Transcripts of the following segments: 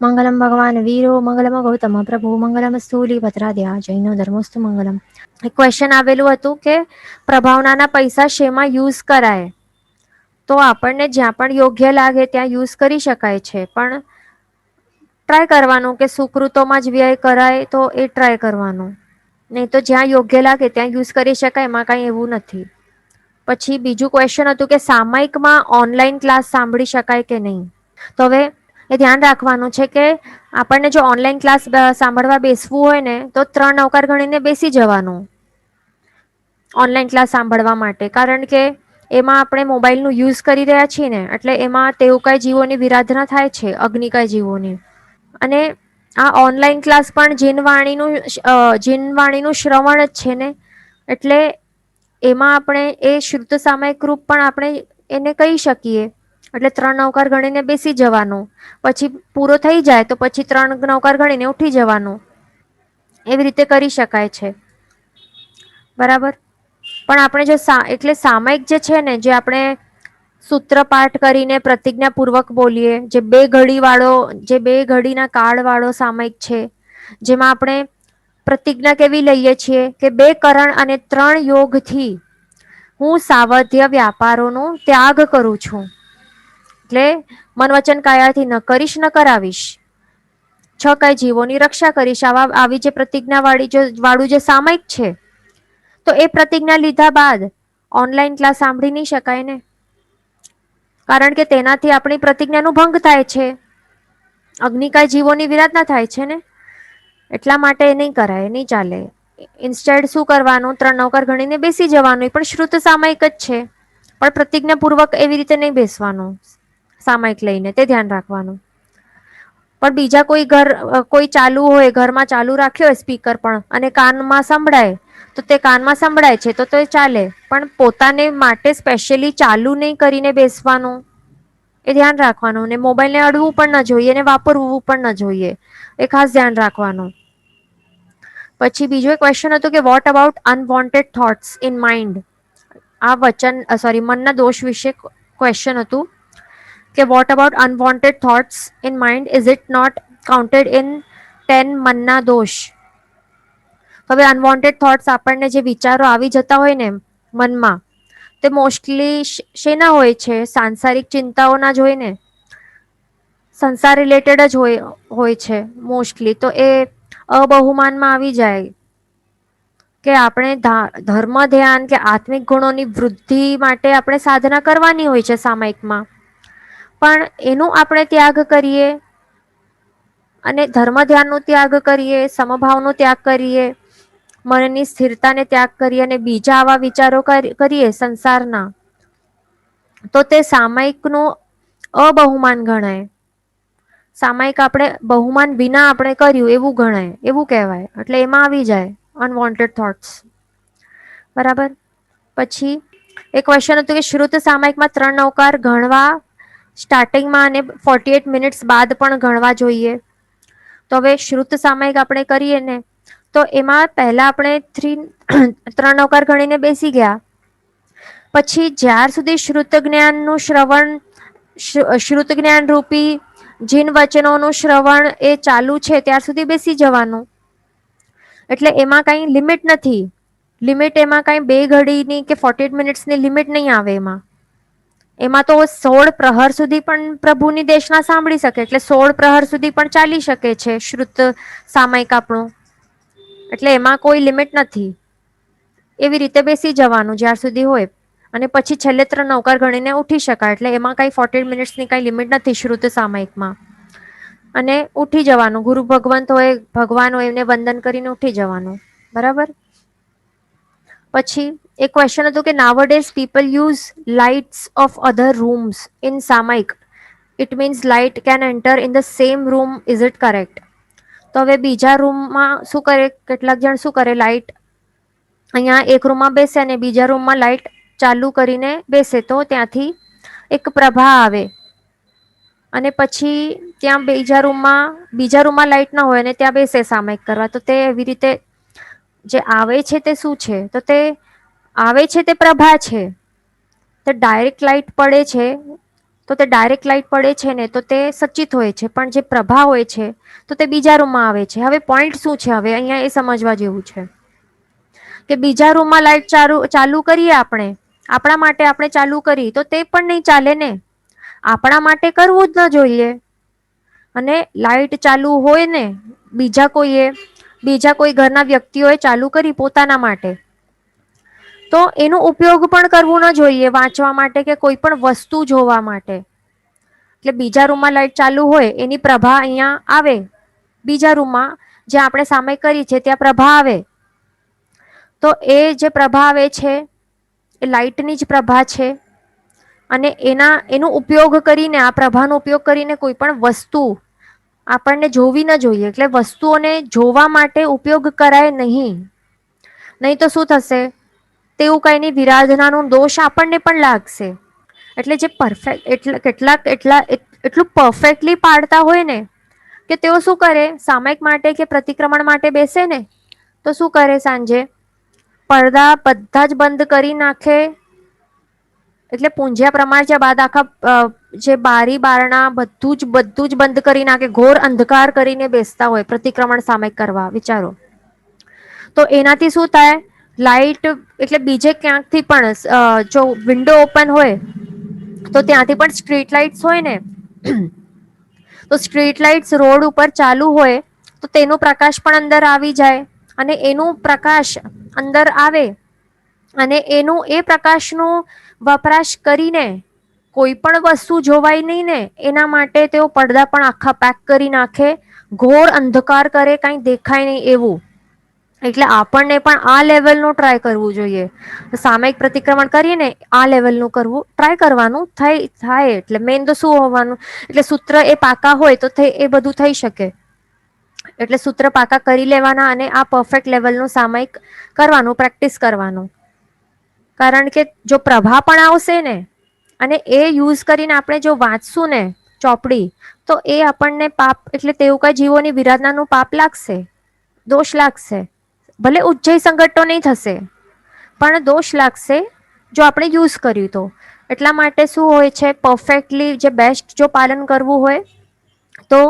મંગલમ ભગવાન વીરો મંગલમ ગૌતમ પ્રભુ મંગલમ સ્થૂલીભદ્રાદ્યા જૈનો ધર્મોસ્તુ મંગલમ. એક ક્વેશ્ચન આવેલું હતું કે પ્રભાવનાના પૈસા શેમાં યુઝ કરાય? તો આપણને જ્યાં પણ યોગ્ય લાગે ત્યાં યુઝ કરી શકાય છે, પણ ટ્રાય કરવાનું કે સુકૃતોમાં જ વ્યય કરાય તો એ ટ્રાય કરવાનું. નહીં તો જ્યાં યોગ્ય લાગે ત્યાં યુઝ કરી શકાય, એમાં કઈ એવું નથી. પછી બીજું ક્વેશ્ચન હતું કે સામાયિકમાં ઓનલાઈન ક્લાસ સાંભળી શકાય કે નહીં? તો હવે એ ધ્યાન રાખવાનું છે કે આપણને જો ઓનલાઈન ક્લાસ સાંભળવા બેસવું હોય ને તો 3 નવકાર ગણીને બેસી જવાનું ઓનલાઈન ક્લાસ સાંભળવા માટે. કારણ કે એમાં આપણે મોબાઈલ નું યુઝ કરી રહ્યા છીએ ને, એટલે એમાં તેવું જીવોની વિરાધના થાય છે, અગ્નિકાય જીવોની. અને આ ઓનલાઈન ક્લાસ પણ જીનવાણીનું શ્રવણ જ છે ને, એટલે એમાં આપણે એ શુદ્ધ સામાયિક રૂપ પણ આપણે એને કહી શકીએ. એટલે 3 નવકાર ગણીને બેસી જવાનું. પછી પૂરો થઈ જાય તો પછી 3 નવકાર ગણીને ઉઠી જવાનું. એવી રીતે કરી શકાય છે. બરાબર. પણ આપણે જો એટલે સામાયિક જે છે ને, જે આપણે સૂત્ર પાઠ કરીને પ્રતિજ્ઞા પૂર્વક બોલીએ, જે બે ઘડીના કાળ વાળો સામાયિક છે, જેમાં આપણે પ્રતિજ્ઞા કેવી લઈએ છીએ કે 2 કરણ અને 3 યોગથી હું સાવધ્ય વ્યાપારોનો ત્યાગ કરું છું. એટલે મન વચન કાયાથી ન કરીશ ન કરાવીશ. 6 કઈ જીવોની રક્ષા કરીશ. આવી જે પ્રતિજ્ઞા વાળું જે સામાયિક છે, તો એ પ્રતિજ્ઞા લીધા બાદ ઓનલાઈન ક્લાસ સાંભળી નહી શકાય ને. કારણ કે તેનાથી આપણી પ્રતિજ્ઞા નું ભંગ થાય છે. અગ્નિકાય જીવોની વિરાધના થાય છે ને, એટલા માટે નહીં કરાય, નહીં ચાલે. ઇન્સ્ટેડ શું કરવાનું? 3 નવકાર ગણીને બેસી જવાનું. પણ શ્રુત સામાયિક જ છે, પણ પ્રતિજ્ઞા પૂર્વક એવી રીતે નહીં બેસવાનું સામાયિક લઈને, તે ધ્યાન રાખવાનું. પણ બીજા કોઈ ચાલુ હોય, ઘરમાં ચાલુ રાખ્યો હોય સ્પીકર પણ, અને કાનમાં સંભળાય તો તે કાનમાં સંભળાય છે તો એ ચાલે. પણ પોતાને માટે સ્પેશિયલી ચાલુ નહીં કરીને બેસવાનું, એ ધ્યાન રાખવાનું. ને મોબાઈલ ને અડવું પણ ન જોઈએ ને વાપરવું પણ ન જોઈએ, એ ખાસ ધ્યાન રાખવાનું. પછી બીજો ક્વેશ્ચન હતો કે what about unwanted thoughts in mind? આ મનના દોષ વિશે ક્વેશ્ચન હતું કે what about unwanted thoughts in mind, is it not counted in 10 મનના દોષ? હવે અનવોન્ટેડ થોટ્સ, આપણને જે વિચારો આવી જતા હોય ને મનમાં, તે મોસ્ટલી શેના હોય છે? સાંસારિક ચિંતાઓના જ હોય ને, સંસાર રિલેટેડ જ હોય છે મોસ્ટલી. તો એ અબહુમાનમાં આવી જાય કે આપણે ધર્મ ધ્યાન કે આત્મિક ગુણોની વૃદ્ધિ માટે આપણે સાધના કરવાની હોય છે સામાયિકમાં, પણ એનું આપણે ત્યાગ કરીએ અને ધર્મ ધ્યાન નો ત્યાગ કરીએ, સમભાવ નો ત્યાગ કરીએ, મનની સ્થિરતાને ત્યાગ કરીએ અને બીજા આવા વિચારો કરીએ સંસારના, તો તે સામાયિક નું અબહુમાન ગણાય. સામાયિક આપણે બહુમાન વિના આપણે કર્યું એવું ગણાય, એવું કહેવાય. એટલે એમાં આવી જાય અનવોન્ટેડ થોટ્સ. બરાબર. પછી એક ક્વેશ્ચન હતું કે શ્રુત સામાયિકમાં 3 નવકાર ગણવા સ્ટાર્ટિંગમાં અને 48 મિનિટ્સ બાદ પણ ગણવા જોઈએ? તો હવે શ્રુત સામાયિક આપણે કરીએ ને, તો એમાં પહેલા આપણે 3 નવકાર ગણીને બેસી ગયા. પછી જ્યાર સુધી શ્રુત જ્ઞાન નું શ્રવણ, શ્રુત જ્ઞાન રૂપી જીન વચનોનું શ્રવણ એ ચાલુ છે ત્યાર સુધી બેસી જવાનું. એટલે એમાં કઈ લિમિટ નથી. એમાં કઈ 2 ઘડીની કે 48 મિનિટ્સની લિમિટ નહીં આવે એમાં તો 16 પ્રહર સુધી પણ પ્રભુની દેશના સાંભળી શકે, એટલે 16 પ્રહર સુધી પણ ચાલી શકે છે શ્રુત સામાયિક આપણું. એટલે એમાં કોઈ લિમિટ નથી. એવી રીતે બેસી જવાનું જ્યાર સુધી હોય, અને પછી છેલ્લે 3 નવકાર ગણીને ઉઠી શકાય. એટલે એમાં કઈ 48 મિનિટ્સની કઈ લિમિટ નથી શ્રુત સામાયિકમાં. અને ઉઠી જવાનું. ગુરુ ભગવંત હોય, ભગવાન હોય, એમને વંદન કરીને ઉઠી જવાનું. બરાબર. પછી એક ક્વેશ્ચન હતું કે nowadays people use lights of other rooms in સામાયિક, it means light can enter in the same room, is it correct? તો હવે બીજા રૂમમાં શું કરે, કેટલાક જણ શું કરે, લાઇટ અહીંયા એક રૂમમાં બેસે અને બીજા રૂમમાં લાઇટ ચાલુ કરીને બેસે, તો ત્યાંથી એક પ્રભા આવે અને પછી ત્યાં બીજા રૂમમાં લાઈટ ના હોય અને ત્યાં બેસે સામાયિક કરવા. તો તે એવી રીતે જે આવે છે તે શું છે? તો તે પ્રભા છે. તો ડાયરેક્ટ લાઈટ પડે છે તો તે ડાયરેક્ટ લાઇટ પડે છે ને તો તે સચિત હોય છે, પણ જે પ્રભા હોય છે તો તે બીજા રૂમમાં આવે છે. હવે પોઈન્ટ શું છે, હવે અહીંયા એ સમજવા જેવું છે કે બીજા રૂમમાં લાઈટ ચાલુ કરીએ આપણે, આપણા માટે આપણે ચાલુ કરી તો તે પણ નહીં ચાલે ને, આપણા માટે કરવું જ ન જોઈએ. અને લાઈટ ચાલુ હોય ને બીજા કોઈ ઘરના વ્યક્તિઓએ ચાલુ કરી પોતાના માટે, તો એનો ઉપયોગ પણ કરવું ન જોઈએ વાંચવા માટે કે કોઈ પણ વસ્તુ જોવા માટે. એટલે બીજા રૂમમાં લાઈટ ચાલુ હોય એની પ્રભા અહીંયા આવે, બીજા રૂમમાં જ્યાં આપણે સામે કરી છે ત્યાં પ્રભા આવે, તો એ જે પ્રભા આવે છે એ લાઈટની જ પ્રભા છે. અને એનો ઉપયોગ કરીને, આ પ્રભાનો ઉપયોગ કરીને કોઈ પણ વસ્તુ આપણને જોવી ન જોઈએ. એટલે વસ્તુઓને જોવા માટે ઉપયોગ કરાય નહીં. નહીં તો શું થશે, તેવું કઈની વિરાધના નો દોષ આપણને પણ લાગશે. એટલે જે પરફેક્ટ એટલું પરફેક્ટલી પાડતા હોય ને કે તેઓ શું કરે, સામાયિક માટે કે પ્રતિક્રમણ માટે બેસે ને તો શું કરે, સાંજે પડદા બધા જ બંધ કરી નાખે. એટલે પૂંજ્યા પ્રમાણ બાદ આખા જે બારી બારણા બધું જ બંધ કરી નાખે, ઘોર અંધકાર કરીને બેસતા હોય પ્રતિક્રમણ સામાયિક કરવા. વિચારો તો એનાથી શું થાય, લાઈટ એટલે બીજે ક્યાંકથી પણ જો વિન્ડો ઓપન હોય તો ત્યાંથી પણ સ્ટ્રીટ લાઈટ્સ હોય ને, તો સ્ટ્રીટ લાઈટ્સ રોડ ઉપર ચાલુ હોય તો તેનો પ્રકાશ પણ અંદર આવી જાય. અને એનું પ્રકાશ અંદર આવે અને એનું એ પ્રકાશનું વપરાશ કરીને કોઈ પણ વસ્તુ જોવાય નહી ને એના માટે તેઓ પડદા પણ આખા પેક કરી નાખે, ઘોર અંધકાર કરે, કઈ દેખાય નહી એવું. એટલે આપણને પણ આ લેવલનું ટ્રાય કરવું જોઈએ. સામયિક પ્રતિક્રમણ કરીએ ને આ લેવલનું કરવું ટ્રાય કરવાનું, થાય એટલે મેન તો શું હોવાનું, એટલે સૂત્ર એ પાકા હોય તો એ બધું થઈ શકે. એટલે સૂત્ર પાકા કરી લેવાના અને આ પરફેક્ટ લેવલનું સામયિક કરવાનું, પ્રેક્ટિસ કરવાનું. કારણ કે જો પ્રભા પણ આવશે ને અને એ યુઝ કરીને આપણે જો વાંચશું ને ચોપડી, તો એ આપણને પાપ એટલે તેવું કઈ જીવોની વિરાધનાનું પાપ લાગશે, દોષ લાગશે. ભલે ઉજ્જય સંગઠનો નહીં થશે પણ દોષ લાગશે જો આપણે યુઝ કર્યું તો. એટલા માટે શું હોય છે, પરફેક્ટલી જે બેસ્ટ જો પાલન કરવું હોય તો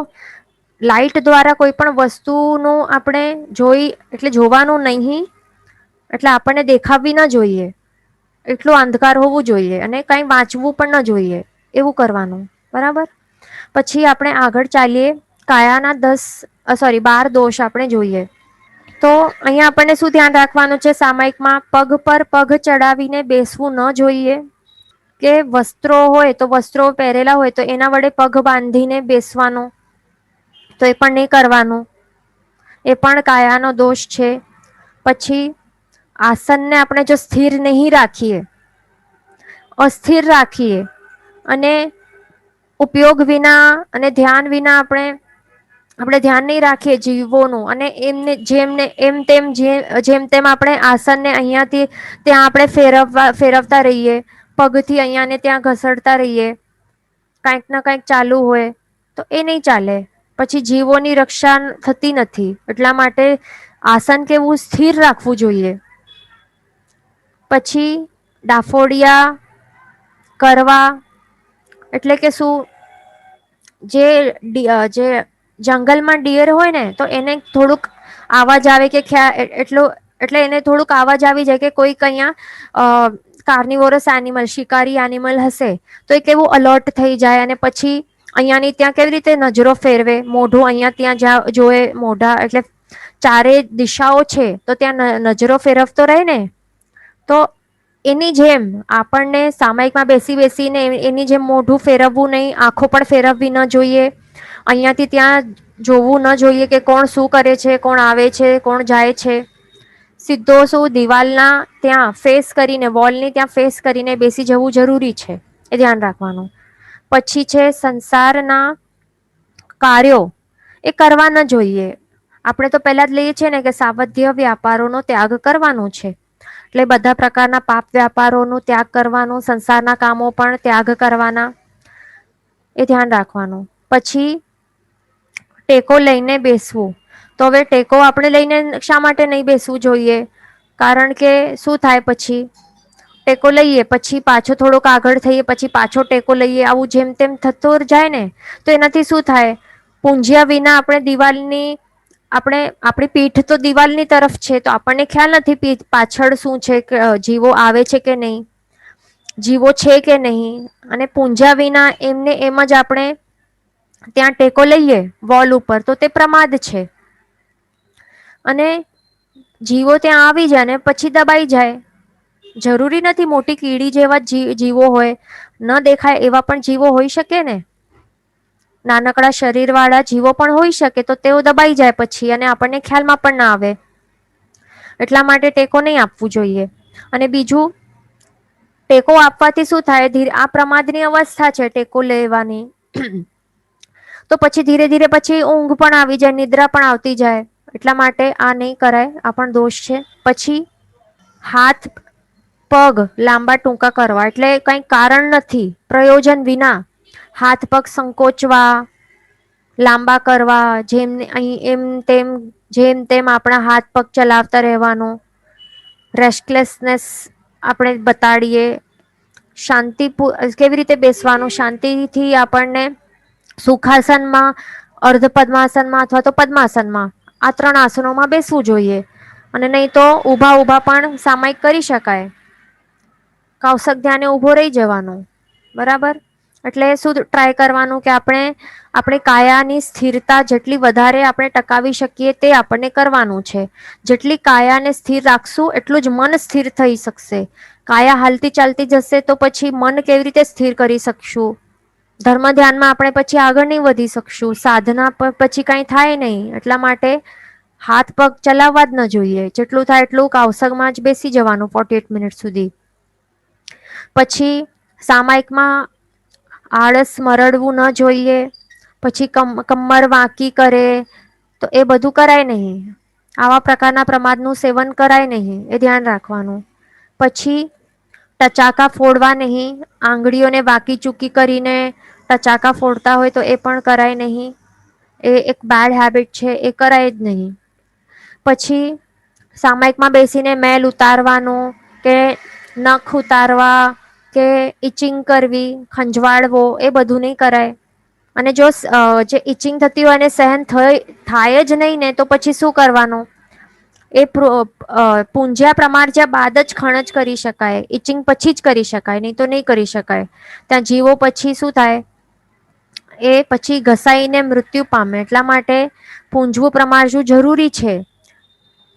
લાઈટ દ્વારા કોઈ પણ વસ્તુનું આપણે જોવાનું નહીં. એટલે આપણને દેખાવી ના જોઈએ એટલું અંધકાર હોવું જોઈએ, અને કઈ વાંચવું પણ ન જોઈએ એવું કરવાનું. બરાબર. પછી આપણે આગળ ચાલીએ, કાયાના 12 દોષ આપણે જોઈએ. તો અહીંયા આપણને શું ધ્યાન રાખવાનું છે, સામાયિકમાં પગ પર પગ ચડાવીને બેસવું ન જોઈએ. કે વસ્ત્રો હોય તો વસ્ત્રો પહેરેલા હોય તો એના વડે પગ બાંધીને બેસવાનો, તો એ પણ નહીં કરવાનું, એ પણ કાયાનો દોષ છે. પછી આસનને આપણે જો સ્થિર નહીં રાખીએ, અસ્થિર રાખીએ અને ઉપયોગ વિના અને ધ્યાન વિના આપણે ધ્યાન નહીં રાખીએ જીવોનું, અને જેમ તેમ આપણે આસનને અહીંયાથી ત્યાં આપણે ફેરવતા રહીએ, પગથી અહીંયા ને ત્યાં ઘસડતા રહીએ, કંઈક ના કંઈક ચાલુ હોય તો એ નહીં ચાલે. પછી જીવોની રક્ષા થતી નથી. એટલા માટે આસન કેવું સ્થિર રાખવું જોઈએ. પછી ડાફોડિયા કરવા એટલે કે શું, જે જંગલમાં ડિયર હોય ને તો એને થોડુંક અવાજ આવે કે એટલે એને થોડુંક અવાજ આવી જાય કે કોઈક અહીંયા કાર્નિવોરસ એનિમલ, શિકારી એનિમલ હશે તો એ કેવું અલર્ટ થઈ જાય. અને પછી અહીંયાની ત્યાં કેવી રીતે નજરો ફેરવે, મોઢું અહીંયા ત્યાં જોએ, મોઢા એટલે ચારે દિશાઓ છે તો ત્યાં નજરો ફેરવતો રહે ને. તો એની જેમ આપણને સામાયિકમાં બેસીને એની જેમ મોઢું ફેરવવું નહીં, આંખો પણ ફેરવવી ન જોઈએ, અહીંયાથી ત્યાં જોવું ન જોઈએ કે કોણ શું કરે છે, કોણ આવે છે, કોણ જાય છે. સીધો શું દિવાલના ત્યાં ફેસ કરીને, વોલની ત્યાં ફેસ કરીને બેસી જવું જરૂરી છે, એ ધ્યાન રાખવાનું. પછી છે સંસારના કાર્યો એ કરવા ન જોઈએ. આપણે તો પહેલા જ લઈએ છીએ ને કે સાવધ્ય વ્યાપારોનો ત્યાગ કરવાનો છે. એટલે બધા પ્રકારના પાપ વ્યાપારોનો ત્યાગ કરવાનો, સંસારના કામો પણ ત્યાગ કરવાના, એ ધ્યાન રાખવાનું. પછી ટેકો લઈને બેસવું. તો હવે ટેકો આપણે લઈને શા માટે નહીં બેસવું જોઈએ? કારણ કે શું થાય, પછી ટેકો લઈએ, પછી પાછો થોડોક આગળ થઈએ, પછી પાછો ટેકો લઈએ, આવું જેમ તેમ થતું જાય ને તો એનાથી શું થાય, પૂંજ્યા વિના આપણે દિવાલની આપણે આપણી પીઠ તો દિવાલની તરફ છે, તો આપણને ખ્યાલ નથી પીઠ પાછળ શું છે, જીવો આવે છે કે નહીં, જીવો છે કે નહીં. અને પૂંજ્યા વિના એમને એમ જ આપણે ત્યાં ટેકો લઈએ વોલ ઉપર, તો તે પ્રમાદ છે. અને જીવો ત્યાં આવી જાય ને પછી દબાઈ જાય. જરૂરી નથી મોટી કીડી જેવા જીવો હોય, ન દેખાય એવા પણ જીવો હોઈ શકે ને. નાનકડા શરીર વાળા જીવો પણ હોઈ શકે, તો તેઓ દબાઈ જાય પછી અને આપણને ખ્યાલમાં પણ ના આવે. એટલા માટે ટેકો નહીં આપવું જોઈએ. અને બીજું, ટેકો આપવાથી શું થાય, આ પ્રમાદની અવસ્થા છે ટેકો લેવાની. તો પછી ધીરે ધીરે પછી ઊંઘ પણ આવી જાય, નિદ્રા પણ આવતી જાય. એટલા માટે આ નહીં કરાય, આ પણ દોષ છે. પછી હાથ પગ લાંબા ટૂંકા કરવા, એટલે કઈ કારણ નથી, પ્રયોજન વિના હાથ પગ સંકોચવા, લાંબા કરવા, જેમ અહીં એમ તેમ જેમ તેમ આપણા હાથ પગ ચલાવતા રહેવાનું, રેસ્ટલેસનેસ આપણે બતાડીએ. શાંતિ કેવી રીતે બેસવાનું, શાંતિથી આપણને સુખાસનમાં, અર્ધ પદ્માસનમાં અથવા તો પદ્માસનમાં, આ 3 આસનોમાં બેસવું જોઈએ. અને નહીં તો ઊભા ઊભા પણ સામાયિક કરી શકાય. કૌશક ધ્યાને ઉભો રહી જવાનો. બરાબર. એટલે શું ટ્રાય કરવાનું કે આપણે કાયાની સ્થિરતા જેટલી વધારે આપણે ટકાવી શકીએ તે આપણને કરવાનું છે. જેટલી કાયાને સ્થિર રાખશું એટલું જ મન સ્થિર થઈ શકશે. કાયા હાલતી ચાલતી જશે તો પછી મન કેવી રીતે સ્થિર કરી શકશું. ધર્મ ધ્યાનમાં આપણે પછી આગળ નહીં વધી શકશું, સાધના પર પછી કઈ થાય નહીં. એટલા માટે હાથ પગ ચલાવવા જ ન જોઈએ. જેટલું થાય એટલું કૌશકમાં જ બેસી જવાનું 48 મિનિટ સુધી. પછી સામાયિકમાં આળસ મરડવું ન જોઈએ. પછી કમર વાંકી કરે તો એ બધું કરાય નહીં. આવા પ્રકારના પ્રમાદનું સેવન કરાય નહીં, એ ધ્યાન રાખવાનું. પછી ટચાકા ફોડવા નહીં, આંગળીઓને વાકી ચૂકી કરીને ટચાકા ફોડતા હોય તો એ પણ કરાય નહીં. એ એક બેડ હેબિટ છે, એ કરાય જ નહીં. પછી સામાયિકમાં બેસીને મેલ ઉતારવાનું કે નખ ઉતારવા કે ઇચિંગ કરવી, ખંજવાળવો, એ બધું નહીં કરાય. અને જો જે ઇચિંગ થતી હોય અને સહન થાય જ નહીં ને, તો પછી શું કરવાનું, એ પૂંજ્યા પ્રમાણ્યા બાદ જ ખણજ કરી શકાય. ઇચિંગ પછી જ કરી શકાય, નહીં તો નહીં કરી શકાય. ત્યાં જીવો પછી શું થાય, એ પછી ઘસાઈને મૃત્યુ પામે. એટલા માટે પૂંજવું પ્રમાણવું જરૂરી છે.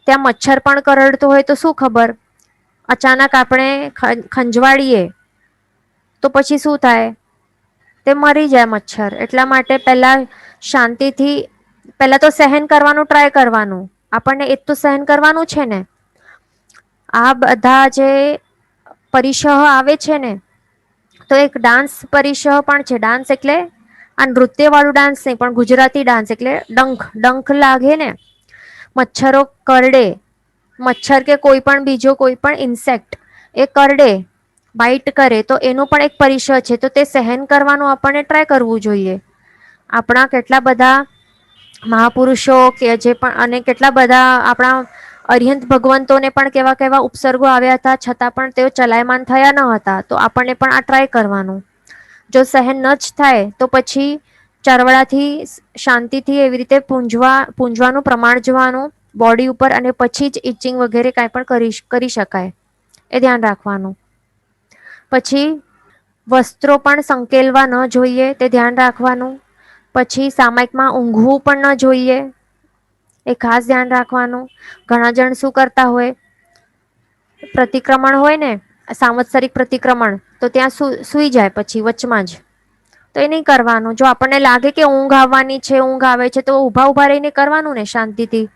ત્યાં મચ્છર પણ કરડતો હોય તો શું ખબર, અચાનક આપણે ખંજવાળીએ તો પછી શું થાય, તે મરી જાય મચ્છર. એટલા માટે પહેલા શાંતિથી, પહેલા તો સહન કરવાનું ટ્રાય કરવાનું. આપણને એ તો સહન કરવાનું છે ને. આ બધા જે પરિસહ આવે છે ને, તો એક ડાન્સ પરિસહ પણ છે. ડાન્સ એટલે આ નૃત્ય વાળું ડાન્સ નહીં, પણ ગુજરાતી ડાન્સ એટલે ડંખ લાગે ને, મચ્છરો કરડે, મચ્છર કે કોઈ પણ બીજો કોઈ પણ ઇન્સેક્ટ એ કરડે, બાઈટ કરે, તો એનું પણ એક પરિસર છે. તો તે સહન કરવાનું આપણને ટ્રાય કરવું જોઈએ. આપણા કેટલા બધા મહાપુરુષો કે જે પણ, અને કેટલા બધા આપણા અરિહંત ભગવંતોને પણ કેવા કેવા ઉપસર્ગો આવ્યા હતા, છતાં પણ તેઓ ચલાયમાન થયા ન હતા. તો આપણને પણ આ ટ્રાય કરવાનું. જો સહન ન જ થાય તો પછી ચરવડાથી શાંતિથી એવી રીતે પૂંજવાનું પ્રમાણ જોવાનું બોડી ઉપર, અને પછી જ ઇચિંગ વગેરે કાંઈ પણ કરી શકાય. એ ધ્યાન રાખવાનું. પછી વસ્ત્રો પણ સંકેલવા ન જોઈએ, તે ધ્યાન રાખવાનું. પછી સામાયિકમાં ઊંઘવું પણ ન જોઈએ, એ ખાસ ધ્યાન રાખવાનું. ઘણા જણ શું કરતા હોય, પ્રતિક્રમણ હોય ને, સાંવત્સરિક પ્રતિક્રમણ, તો ત્યાં સુઈ જાય પછી વચમાં જ. તો એ નહીં કરવાનું. જો આપણને લાગે કે ઊંઘ આવવાની છે, ઊંઘ આવે છે, તો ઉભા ઉભા રહીને કરવાનું ને શાંતિથી.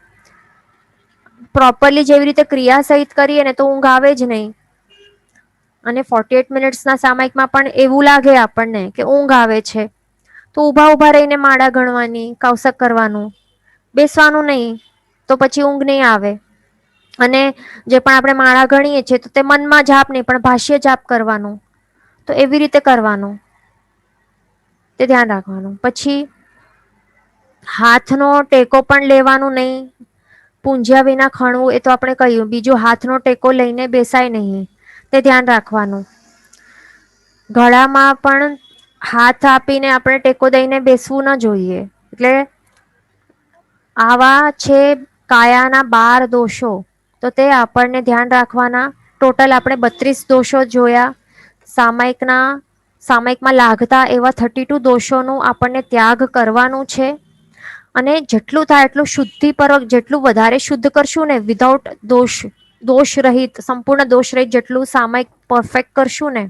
પ્રોપરલી જેવી રીતે ક્રિયા સહિત કરીએ ને, તો ઊંઘ આવે જ નહીં. અને 48 મિનિટ્સના સામાયિકમાં પણ એવું લાગે આપણને કે ઊંઘ આવે છે, તો ઉભા ઉભા રહીને માળા ગણવાની, કૌશક કરવાનું, બેસવાનું નહીં. તો પછી ઊંઘ નહીં આવે. અને જે પણ આપણે માળા ગણીએ છીએ, તો તે મનમાં જાપ નહીં, પણ ભાષ્ય જાપ કરવાનું. તો એવી રીતે કરવાનું, તે ધ્યાન રાખવાનું. પછી હાથનો ટેકો પણ લેવાનું નહીં. પૂંજ્યા વિના ખણવું, એ તો આપણે કહ્યું. બીજું, હાથનો ટેકો લઈને બેસાય નહીં. તે ધ્યાન રાખવાનું. ગળામાં પણ હાથ આપીને આપણે ટેકો દઈને બેસવું ન જોઈએ. એટલે આવા છે કાયાના 12 દોષો. તો તે આપણને ધ્યાન રાખવાના. ટોટલ આપણે 32 દોષો જોયા. સામાયિકમાં લાગતા એવા 32 દોષોનું આપણને ત્યાગ કરવાનું છે. અને જેટલું થાય એટલું શુદ્ધિપૂર્વક, જેટલું વધારે શુદ્ધ કરશું ને, વિધાઉટ દોષ રહિત, સંપૂર્ણ દોષ રહિત જેટલું સામાયિક પરફેક્ટ કરશું ને,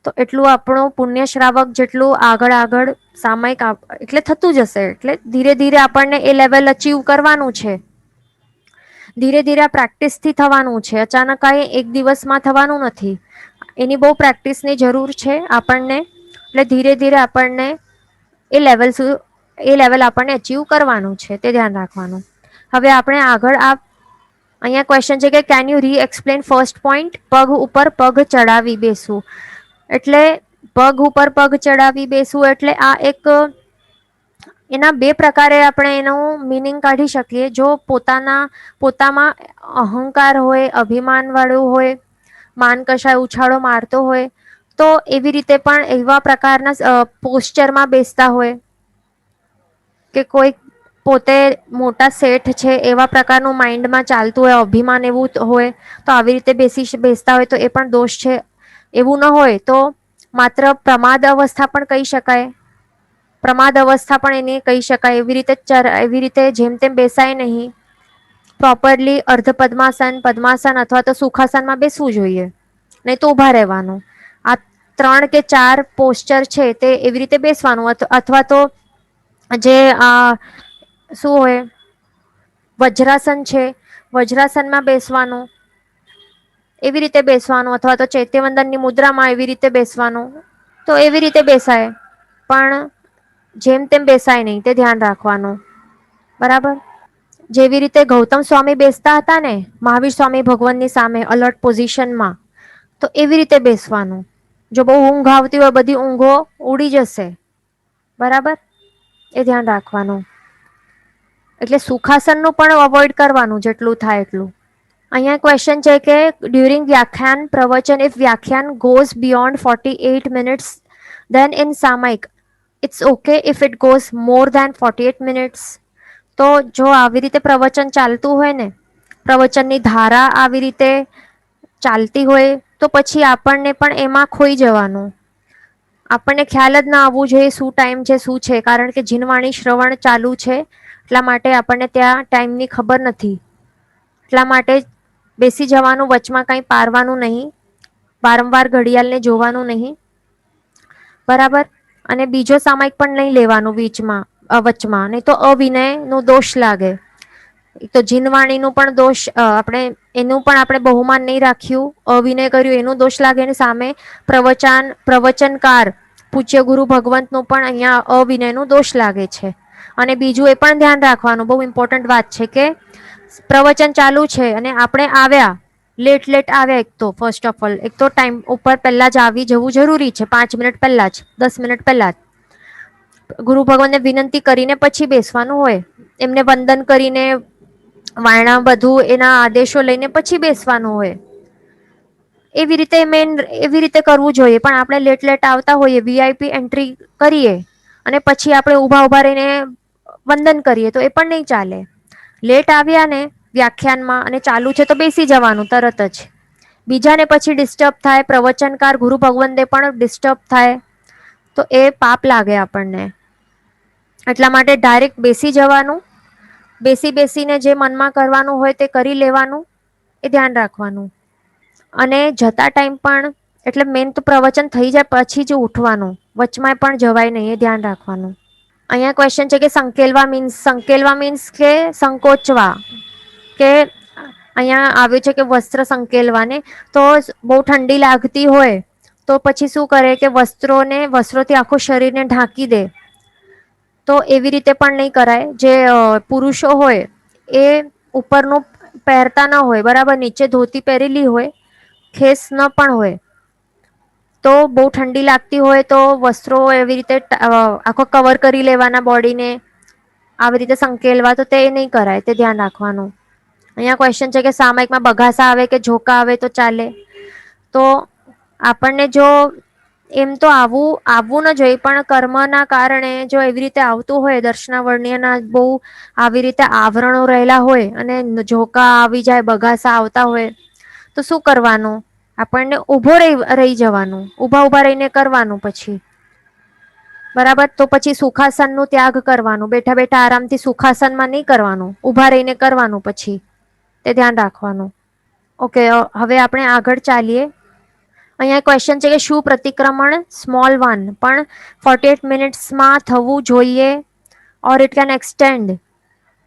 તો એટલું આપણું પુણ્ય શ્રાવક જેટલું આગળ આગળ સામાયિક એટલે થતું જશે. એટલે ધીરે ધીરે આપણને એ લેવલ અચીવ કરવાનું છે. ધીરે ધીરે આ પ્રેક્ટિસ થી થવાનું છે. અચાનક આ એક દિવસમાં થવાનું નથી. એની બહુ પ્રેક્ટિસની જરૂર છે આપણને. એટલે ધીરે ધીરે આપણને એ લેવલ આપણને અચીવ કરવાનું છે. તે ધ્યાન રાખવાનું. હવે આપણે આગળ અહીંયા ક્વેશ્ચન છે કે કેન યુ રી એક્સપ્લેન ફર્સ્ટ પોઈન્ટ, પગ ઉપર પગ ચડાવી બેસવું. એટલે પગ ઉપર પગ ચડાવી બેસવું એટલે આ એક એના બે પ્રકારે આપણે એનું મિનિંગ કાઢી શકીએ. જો પોતામાં અહંકાર હોય, અભિમાન વાળું હોય, માન કશાય ઉછાળો મારતો હોય, તો એવી રીતે પણ એવા પ્રકારના પોસ્ચરમાં બેસતા હોય કે કોઈ પોતે મોટા શેઠ છે એવા પ્રકારનું માઇન્ડમાં ચાલતું હોય, અભિમાન એવું હોય, તો આવી રીતે બેસતા હોય તો એ પણ દોષ છે. એવું ન હોય તો માત્ર પ્રમાદ અવસ્થા પણ કહી શકાય. પ્રમાદ અવસ્થા પણ એને કહી શકાય. એવી રીતે જેમ તેમ બેસાય નહીં. પ્રોપરલી અર્ધ પદ્માસન, પદ્માસન અથવા તો સુખાસનમાં બેસવું જોઈએ. નહીં તો ઉભા રહેવાનું. આ 3 કે 4 પોસ્ચર છે તે એવી રીતે બેસવાનું. અથવા તો જે શું હોય, વજ્રાસન છે, વજ્રાસનમાં બેસવાનું. એવી રીતે બેસવાનું. અથવા તો ચૈત્યવંદનની મુદ્રામાં એવી રીતે બેસવાનું. તો એવી રીતે બેસાય. પણ જેમ તેમ બેસાય નહીં. તે ધ્યાન રાખવાનું. બરાબર. જેવી રીતે ગૌતમ સ્વામી બેસતા હતા ને, મહાવીર સ્વામી ભગવાનની સામે અલર્ટ પોઝિશનમાં, તો એવી રીતે બેસવાનું. જો બહુ ઊંઘ આવતી હોય, બધી ઊંઘો ઉડી જશે. બરાબર. એ ધ્યાન રાખવાનું. એટલે સુખાસનનું પણ અવોઇડ કરવાનું જેટલું થાય એટલું. અહીંયા ક્વેશ્ચન છે કે ડ્યુરિંગ વ્યાખ્યાન પ્રવચન, ઇફ વ્યાખ્યાન goes beyond 48 minutes, then in સામાયિક it's okay if it goes more than 48 minutes. તો જો આવી રીતે પ્રવચન ચાલતું હોય ને, પ્રવચનની ધારા આવી રીતે ચાલતી હોય, તો પછી આપણને પણ એમાં ખોઈ જવાનું. આપણને ખ્યાલ જ ના આવવું જોઈએ શું ટાઈમ છે, શું છે. કારણ કે જીનવાણી શ્રવણ ચાલુ છે, એટલા માટે આપણને ત્યાં ટાઈમની ખબર નથી. એટલા માટે બેસી જવાનું, વચમાં કંઈ પારવાનું નહીં, વારંવાર ઘડિયાળને જોવાનું નહીં. બરાબર. અને બીજો સામાયિક પણ નહીં લેવાનું વચમાં, નહીં તો અવિનય નો દોષ લાગે. તો જીનવાણીનું પણ દોષ, એનું પણ આપણે બહુમાન નહીં રાખ્યું, અવિનય કર્યું, એનું દોષ લાગે. ને સામે પ્રવચનકાર પૂજ્ય ગુરુ ભગવંતનું પણ અહીંયા અવિનયનું દોષ લાગે છે. અને બીજું એ પણ ધ્યાન રાખવાનું, બહુ ઇમ્પોર્ટન્ટ વાત છે કે પ્રવચન ચાલુ છે અને આપણે આવ્યા લેટ આવ્યા. ફર્સ્ટ ઓફ ઓલ એક તો ટાઈમ ઉપર પહેલા જ આવી જવું જરૂરી છે. 5 મિનિટ પહેલા જ, 10 મિનિટ પહેલા જ ગુરુ ભગવાનને વિનંતી કરીને પછી બેસવાનું હોય. એમને વંદન કરીને વાયણા બધું એના આદેશો લઈને પછી બેસવાનું હોય. એવી રીતે કરવું જોઈએ. પણ આપણે લેટ આવતા હોઈએ, વીઆઈપી એન્ટ્રી કરીએ અને પછી આપણે ઉભા રહીને વંદન કરીએ, તો એ પણ નહીં ચાલે. લેટ આવ્યા ને વ્યાખ્યાનમાં અને ચાલુ છે તો બેસી જવાનું તરત જ. બીજાને પછી ડિસ્ટર્બ થાય, પ્રવચનકાર ગુરુ ભગવંતે પણ ડિસ્ટર્બ થાય, તો એ પાપ લાગે આપણને. એટલા માટે ડાયરેક્ટ બેસી જવાનું. બેસીને જે મનમાં કરવાનું હોય તે કરી લેવાનું. એ ધ્યાન રાખવાનું. અને જતા ટાઈમ પણ, એટલે મેન તો પ્રવચન થઈ જાય પછી જ ઉઠવાનું. વચમાં પણ જવાય નહીં. એ ધ્યાન રાખવાનું. અહીંયા ક્વેશ્ચન છે કે સંકેલવા મીન્સ કે સંકોચવા. કે અહીંયા આવ્યું છે કે વસ્ત્ર સંકેલવાને, તો બહુ ઠંડી લાગતી હોય તો પછી શું કરે કે વસ્ત્રોથી આખું શરીરને ઢાંકી દે. તો એવી રીતે પણ નહીં કરાય. જે પુરુષો હોય એ ઉપરનું પહેરતા ન હોય, બરાબર, નીચે ધોતી પહેરેલી હોય, ખેસ ન પણ હોય, તો બહુ ઠંડી લાગતી હોય તો વસ્ત્રો એવી રીતે આખો કવર કરી લેવાના બોડીને. આવી રીતે સંકેલવા, તો તે નહીં કરાય. તે ધ્યાન રાખવાનું. અહીંયા ક્વેશ્ચન છે કે સામાયિકમાં બગાસા આવે કે ઝોકા આવે તો ચાલે. તો આપણને જો એમ તો આવવું ન જોઈએ, પણ કર્મના કારણે જો એવી રીતે આવતું હોય, દર્શનાવર્ણ્યના બહુ આવી રીતે આવરણો રહેલા હોય અને ઝોકા આવી જાય, બગાસા આવતા હોય, તો શું કરવાનું? આપણને રહી જવાનું, ઊભા રહીને કરવાનું પછી. બરાબર. તો પછી સુખાસન નું ત્યાગ કરવાનું, બેઠા બેઠા આરામથી સુખાસનમાં નહીં કરવાનું, ઉભા રહીને કરવાનું પછી. તે ધ્યાન રાખવાનું. ઓકે, હવે આપણે આગળ ચાલીએ. અહીંયા ક્વેશ્ચન છે કે શું પ્રતિક્રમણ સ્મોલ 1 પણ 48 મિનિટ્સમાં થવું જોઈએ ઓર ઇટ કેન એક્સટેન્ડ?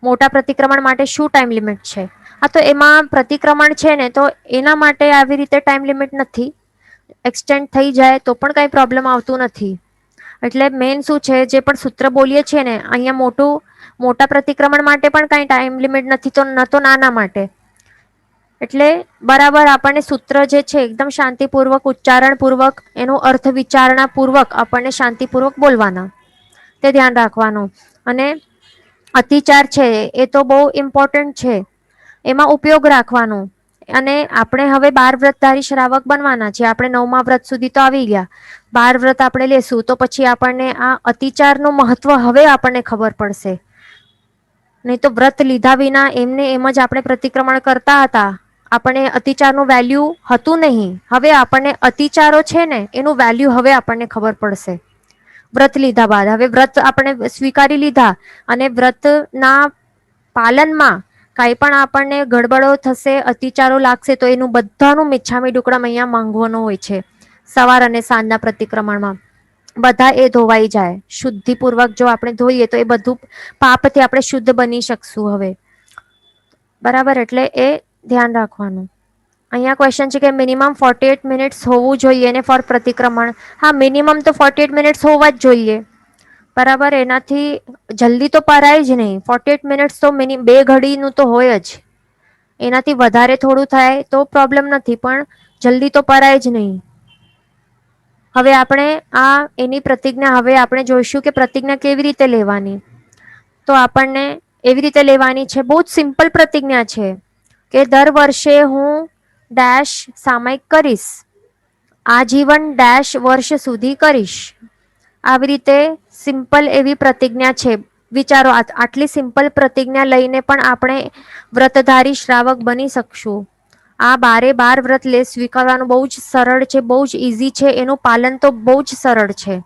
મોટા પ્રતિક્રમણ માટે શું ટાઈમ લિમિટ છે? હા, તો એમાં પ્રતિક્રમણ છે ને, તો એના માટે આવી રીતે ટાઈમ લિમિટ નથી. એક્સટેન્ડ થઈ જાય તો પણ કઈ પ્રોબ્લેમ આવતું નથી. એટલે મેન શું છે, જે પણ સૂત્ર બોલીએ છીએ ને અહીંયા, મોટા પ્રતિક્રમણ માટે પણ કઈ ટાઈમ લિમિટ નથી, તો ન તો નાના માટે. એટલે બરાબર આપણને સૂત્ર જે છે એકદમ શાંતિપૂર્વક, ઉચ્ચારણ પૂર્વક, એનો અર્થ વિચારણા પૂર્વક આપણને શાંતિપૂર્વક બોલવાના, તે ધ્યાન રાખવાનું. અને અતિચાર છે એ તો બહુ ઇમ્પોર્ટન્ટ છે, એમાં ઉપયોગ રાખવાનો. અને આપણે હવે 12 વ્રતધારી શ્રાવક બનવાના છે. આપણે 9મા વ્રત સુધી તો આવી ગયા. 12 વ્રત આપણે લેશું તો પછી આપણને આ અતિચારનું મહત્વ હવે આપણને ખબર પડશે. નહીં તો વ્રત લીધા વિના એમને એમ જ આપણે પ્રતિક્રમણ કરતા હતા. આપણે અતિચારનું વેલ્યુ હતું નહીં. હવે આપણને અતિચારો છે ને એનું વેલ્યુ હવે આપણને ખબર પડશે વ્રત લીધા બાદ. હવે વ્રત આપણે સ્વીકારી લીધા અને વ્રતના પાલનમાં કાંઈ પણ આપણને ગડબડો થશે, અતિચારો લાગશે, તો એનું બધાનું મિચ્છામી ડુક્કડમ અહીંયા માંગવાનું હોય છે. સવાર અને સાંજના પ્રતિક્રમણમાં બધા એ ધોવાઈ જાય. શુદ્ધિપૂર્વક જો આપણે ધોઈએ તો એ બધું પાપથી આપણે શુદ્ધ બની શકશું હવે. બરાબર. એટલે એ ધ્યાન રાખવાનું. અહીંયા ક્વેશ્ચન છે કે મિનિમમ 48 મિનિટ્સ હોવું જોઈએ ને ફોર પ્રતિક્રમણ. હા, મિનિમમ તો 48 મિનિટ્સ હોવા જ જોઈએ. બરાબર. એનાથી જલ્દી તો પરાય જ નહીં. 48 મિનિટ્સ તો મિનિમમ 2 ઘડીનું તો હોય જ. એનાથી વધારે થોડું થાય તો પ્રોબ્લેમ નથી, પણ જલ્દી તો પરાય જ નહીં. હવે આપણે એની પ્રતિજ્ઞા હવે આપણે જોઈશું કે પ્રતિજ્ઞા કેવી રીતે લેવાની. તો આપણને એવી રીતે લેવાની છે. બહુ જ સિમ્પલ પ્રતિજ્ઞા છે કે દર વર્ષે હું ડેશ સામાયિક કરીશ, આજીવન ડેશ વર્ષ સુધી કરીશ. આવી રીતે સિમ્પલ એવી પ્રતિજ્ઞા છે. વિચારો, આટલી સિમ્પલ પ્રતિજ્ઞા લઈને પણ આપણે વ્રતધારી શ્રાવક બની શકશું. આ 12 વ્રત સ્વીકારવાનું બહુ જ સરળ છે, બહુ જ ઇઝી છે. એનું પાલન તો બહુ જ સરળ છે.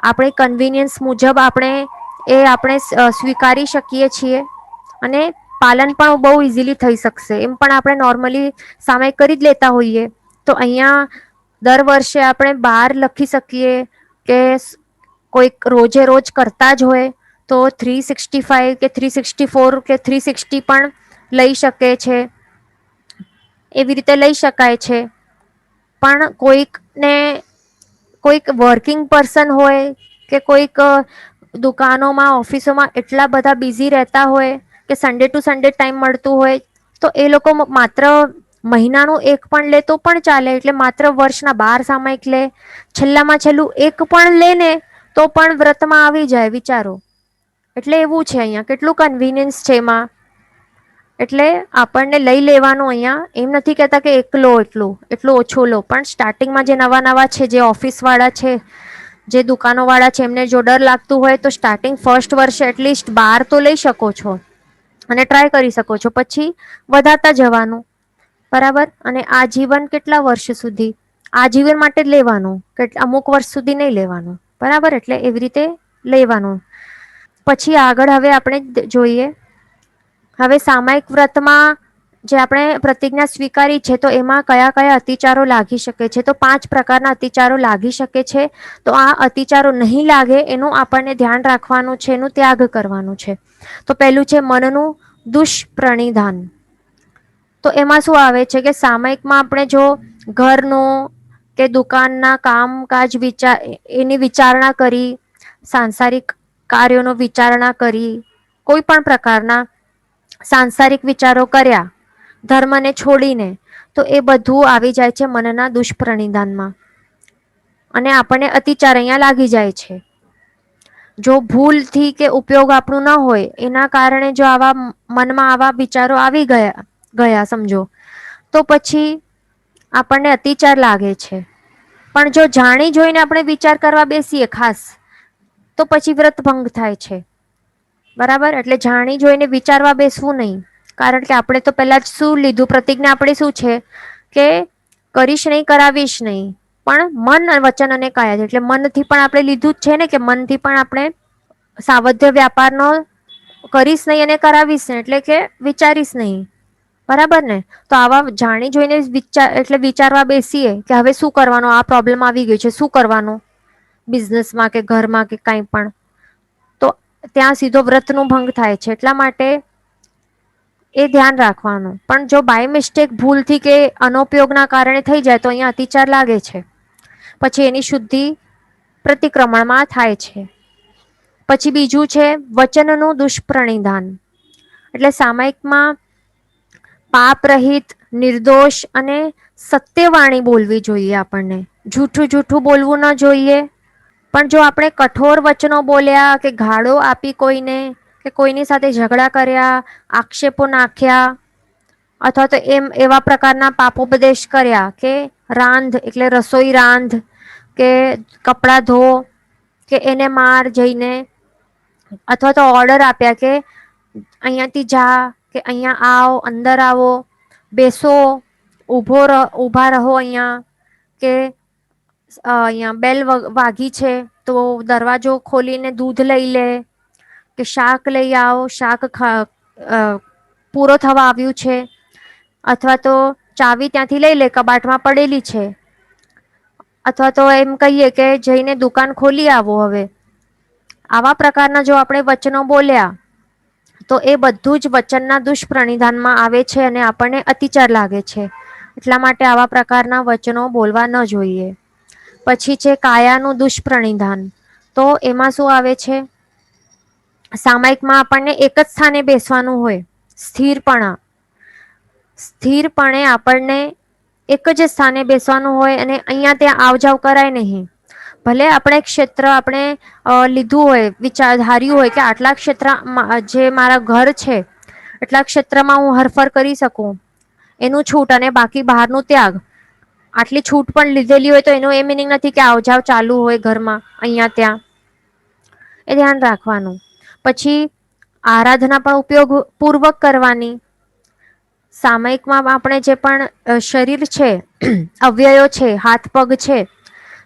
આપણે કન્વિનિયન્સ મુજબ આપણે સ્વીકારી શકીએ છીએ અને પાલન પણ બહુ ઇઝીલી થઈ શકશે. એમ પણ આપણે નોર્મલી સામે કરી જ લેતા હોઈએ. તો અહીંયા દર વર્ષે આપણે 12 લખી શકીએ કે કોઈક રોજે રોજ કરતા જ હોય તો 365 કે 364 કે 360 પણ લઈ શકે છે. એવી રીતે લઈ શકાય છે. પણ કોઈક વર્કિંગ પર્સન હોય કે કોઈક દુકાનોમાં, ઓફિસોમાં એટલા બધા બિઝી રહેતા હોય કે સન્ડે ટુ સન્ડે ટાઈમ મળતું હોય, તો એ લોકો માત્ર મહિનાનું એક પણ લે તો પણ ચાલે. એટલે માત્ર વર્ષના 12 સામાયિક લે, છેલ્લામાં છેલ્લું એક પણ લે ને તો પણ વ્રતમાં આવી જાય. વિચારો, એટલે એવું છે અહીંયા કેટલું કન્વિનિયન્સ છે એમાં. એટલે આપણને લઈ લેવાનું. અહીંયા એમ નથી કહેતા કે એટલું ઓછું લો, પણ સ્ટાર્ટિંગમાં જે નવા છે, જે ઓફિસ વાળા છે, જે દુકાનો વાળા છે, એમને જો ડર લાગતું હોય તો સ્ટાર્ટિંગ ફર્સ્ટ વર્ષે એટલીસ્ટ 12 તો લઈ શકો છો અને ટ્રાય કરી શકો છો. પછી વધારતા જવાનું. બરાબર. અને આજીવન કેટલા વર્ષ સુધી? આજીવન માટે જ લેવાનું, અમુક વર્ષ સુધી નહીં લેવાનું. બરાબર. એટલે એવી રીતે લેવાનું. પછી આગળ હવે આપણે જોઈએ. હવે સામાયિક વ્રતમાં જે આપણે પ્રતિજ્ઞા સ્વીકારી છે તો એમાં કયા કયા અતિચારો લાગી શકે છે? તો 5 પ્રકારના અતિચારો લાગી શકે છે. તો આ અતિચારો નહીં લાગે એનું આપણને ધ્યાન રાખવાનું છે, એનું ત્યાગ કરવાનું છે. તો પહેલું છે મનનું દુષ્પ્રણિધાન. તો એમાં શું આવે છે કે સામાયિકમાં આપણે જો ઘરનું કે દુકાનના કામકાજ એની વિચારણા કરી, સાંસારિક કાર્યોનો વિચારણા કરી, કોઈ પણ પ્રકારના સાંસારિક વિચારો કર્યા ધર્મને છોડીને, તો એ બધું આવી જાય છે મનના દુષ્પ્રણિધાનમાં અને આપણને અતિચાર અહીંયા લાગી જાય છે. જો ભૂલથી કે ઉપયોગ આપણું ન હોય એના કારણે જો મનમાં આવા વિચારો આવી ગયા સમજો, તો પછી આપણને અતિચાર લાગે છે. પણ જો જાણી જોઈને આપણે વિચાર કરવા બેસીએ ખાસ, તો પછી વ્રત ભંગ થાય છે. બરાબર, એટલે જાણી જોઈને વિચારવા બેસવું નહીં. કારણ કે આપણે તો પેલા જ શું લીધું, પ્રતિજ્ઞા આપણી શું છે કે કરીશ નહીં, કરાવીશ નહીં. પણ મન, વચન અને કાયા, એટલે મનથી પણ આપણે લીધું જ છે ને, કે મનથી પણ આપણે સાવધ્ય વ્યાપારનો કરીશ નહીં અને કરાવીશ નહીં, એટલે કે વિચારીશ નહીં. બરાબર ને? તો આવા જાણી જોઈને એટલે વિચારવા બેસીએ કે હવે શું કરવાનું, આ પ્રોબ્લેમ આવી ગઈ છે, શું કરવાનું બિઝનેસમાં કે ઘરમાં કે કાંઈ પણ, તો ત્યાં સીધો વ્રતનું ભંગ થાય છે. એટલા માટે એ ધ્યાન રાખવાનું. પણ જો બાય મિસ્ટેક, ભૂલથી કે અનઉપયોગના કારણે થઈ જાય તો અહીંયા અતિચાર લાગે છે. પછી એની શુદ્ધિ પ્રતિક્રમણમાં થાય છે. પછી બીજું છે વચનનું દુષ્પ્રણિધાન. એટલે સામાયિકમાં પાપ રહિત, નિર્દોષ અને સત્યવાણી બોલવી જોઈએ. આપણને જૂઠું જૂઠું બોલવું ન જોઈએ. પણ જો આપણે કઠોર વચનો બોલ્યા કે ગાળો આપી કોઈને, કે કોઈની સાથે ઝઘડા કર્યા, આક્ષેપો નાખ્યા, અથવા તો એવા પ્રકારના પાપોપદેશ કર્યા કે રાંધ એટલે રસોઈ રાંધ, કે કપડા ધો, કે એને માર જઈને, અથવા તો ઓર્ડર આપ્યા કે અહીંયાથી જા, કે અહીંયા આવ, અંદર આવો, બેસો, ઊભા રહો અહીંયા, કે અહીંયા બેલ વાગી છે તો દરવાજો ખોલીને દૂધ લઈ લે, કે શાક લઈ આવો, શાક પૂરો થવા આવ્યું છે, અથવા તો ચાવી ત્યાંથી લઈ લે, કબાટમાં પડેલી છે, અથવા તો એમ કહીએ કે જઈને દુકાન ખોલી આવો હવે. આવા પ્રકારના જો આપણે વચનો બોલ્યા તો એ બધું જ વચનના દુષ્પ્રણિધાનમાં આવે છે અને આપણને અતિચાર લાગે છે. એટલા માટે આવા પ્રકારના વચનો બોલવા ન જોઈએ. પછી છે કાયાનું દુષ્પ્રણિધાન. તો એમાં શું આવે છે, સામાયિકમાં આપણને એક જ સ્થાને બેસવાનું હોય, સ્થિરપણે આપણને એક જ સ્થાને બેસવાનું હોય, અને અહીંયા ત્યાં આવજાવ કરાય નહીં. ભલે આપણે ક્ષેત્ર આપણે લીધું હોય, વિચાર ધાર્યું હોય કે આટલા ક્ષેત્ર જે મારા ઘર છે એટલા ક્ષેત્રમાં હું હરફર કરી શકું, એનું છૂટ, અને બાકી બહારનું ત્યાગ. આટલી છૂટ પણ લીધેલી હોય તો એનું એ મિનિંગ નથી કે આવજાવ ચાલુ હોય ઘરમાં અહીંયા ત્યાં. એ ધ્યાન રાખવાનું. પછી આરાધના પણ ઉપયોગ પૂર્વક કરવાની. સામાયિકમાં આપણે જે પણ શરીર છે, અવયવો છે, હાથ પગ છે,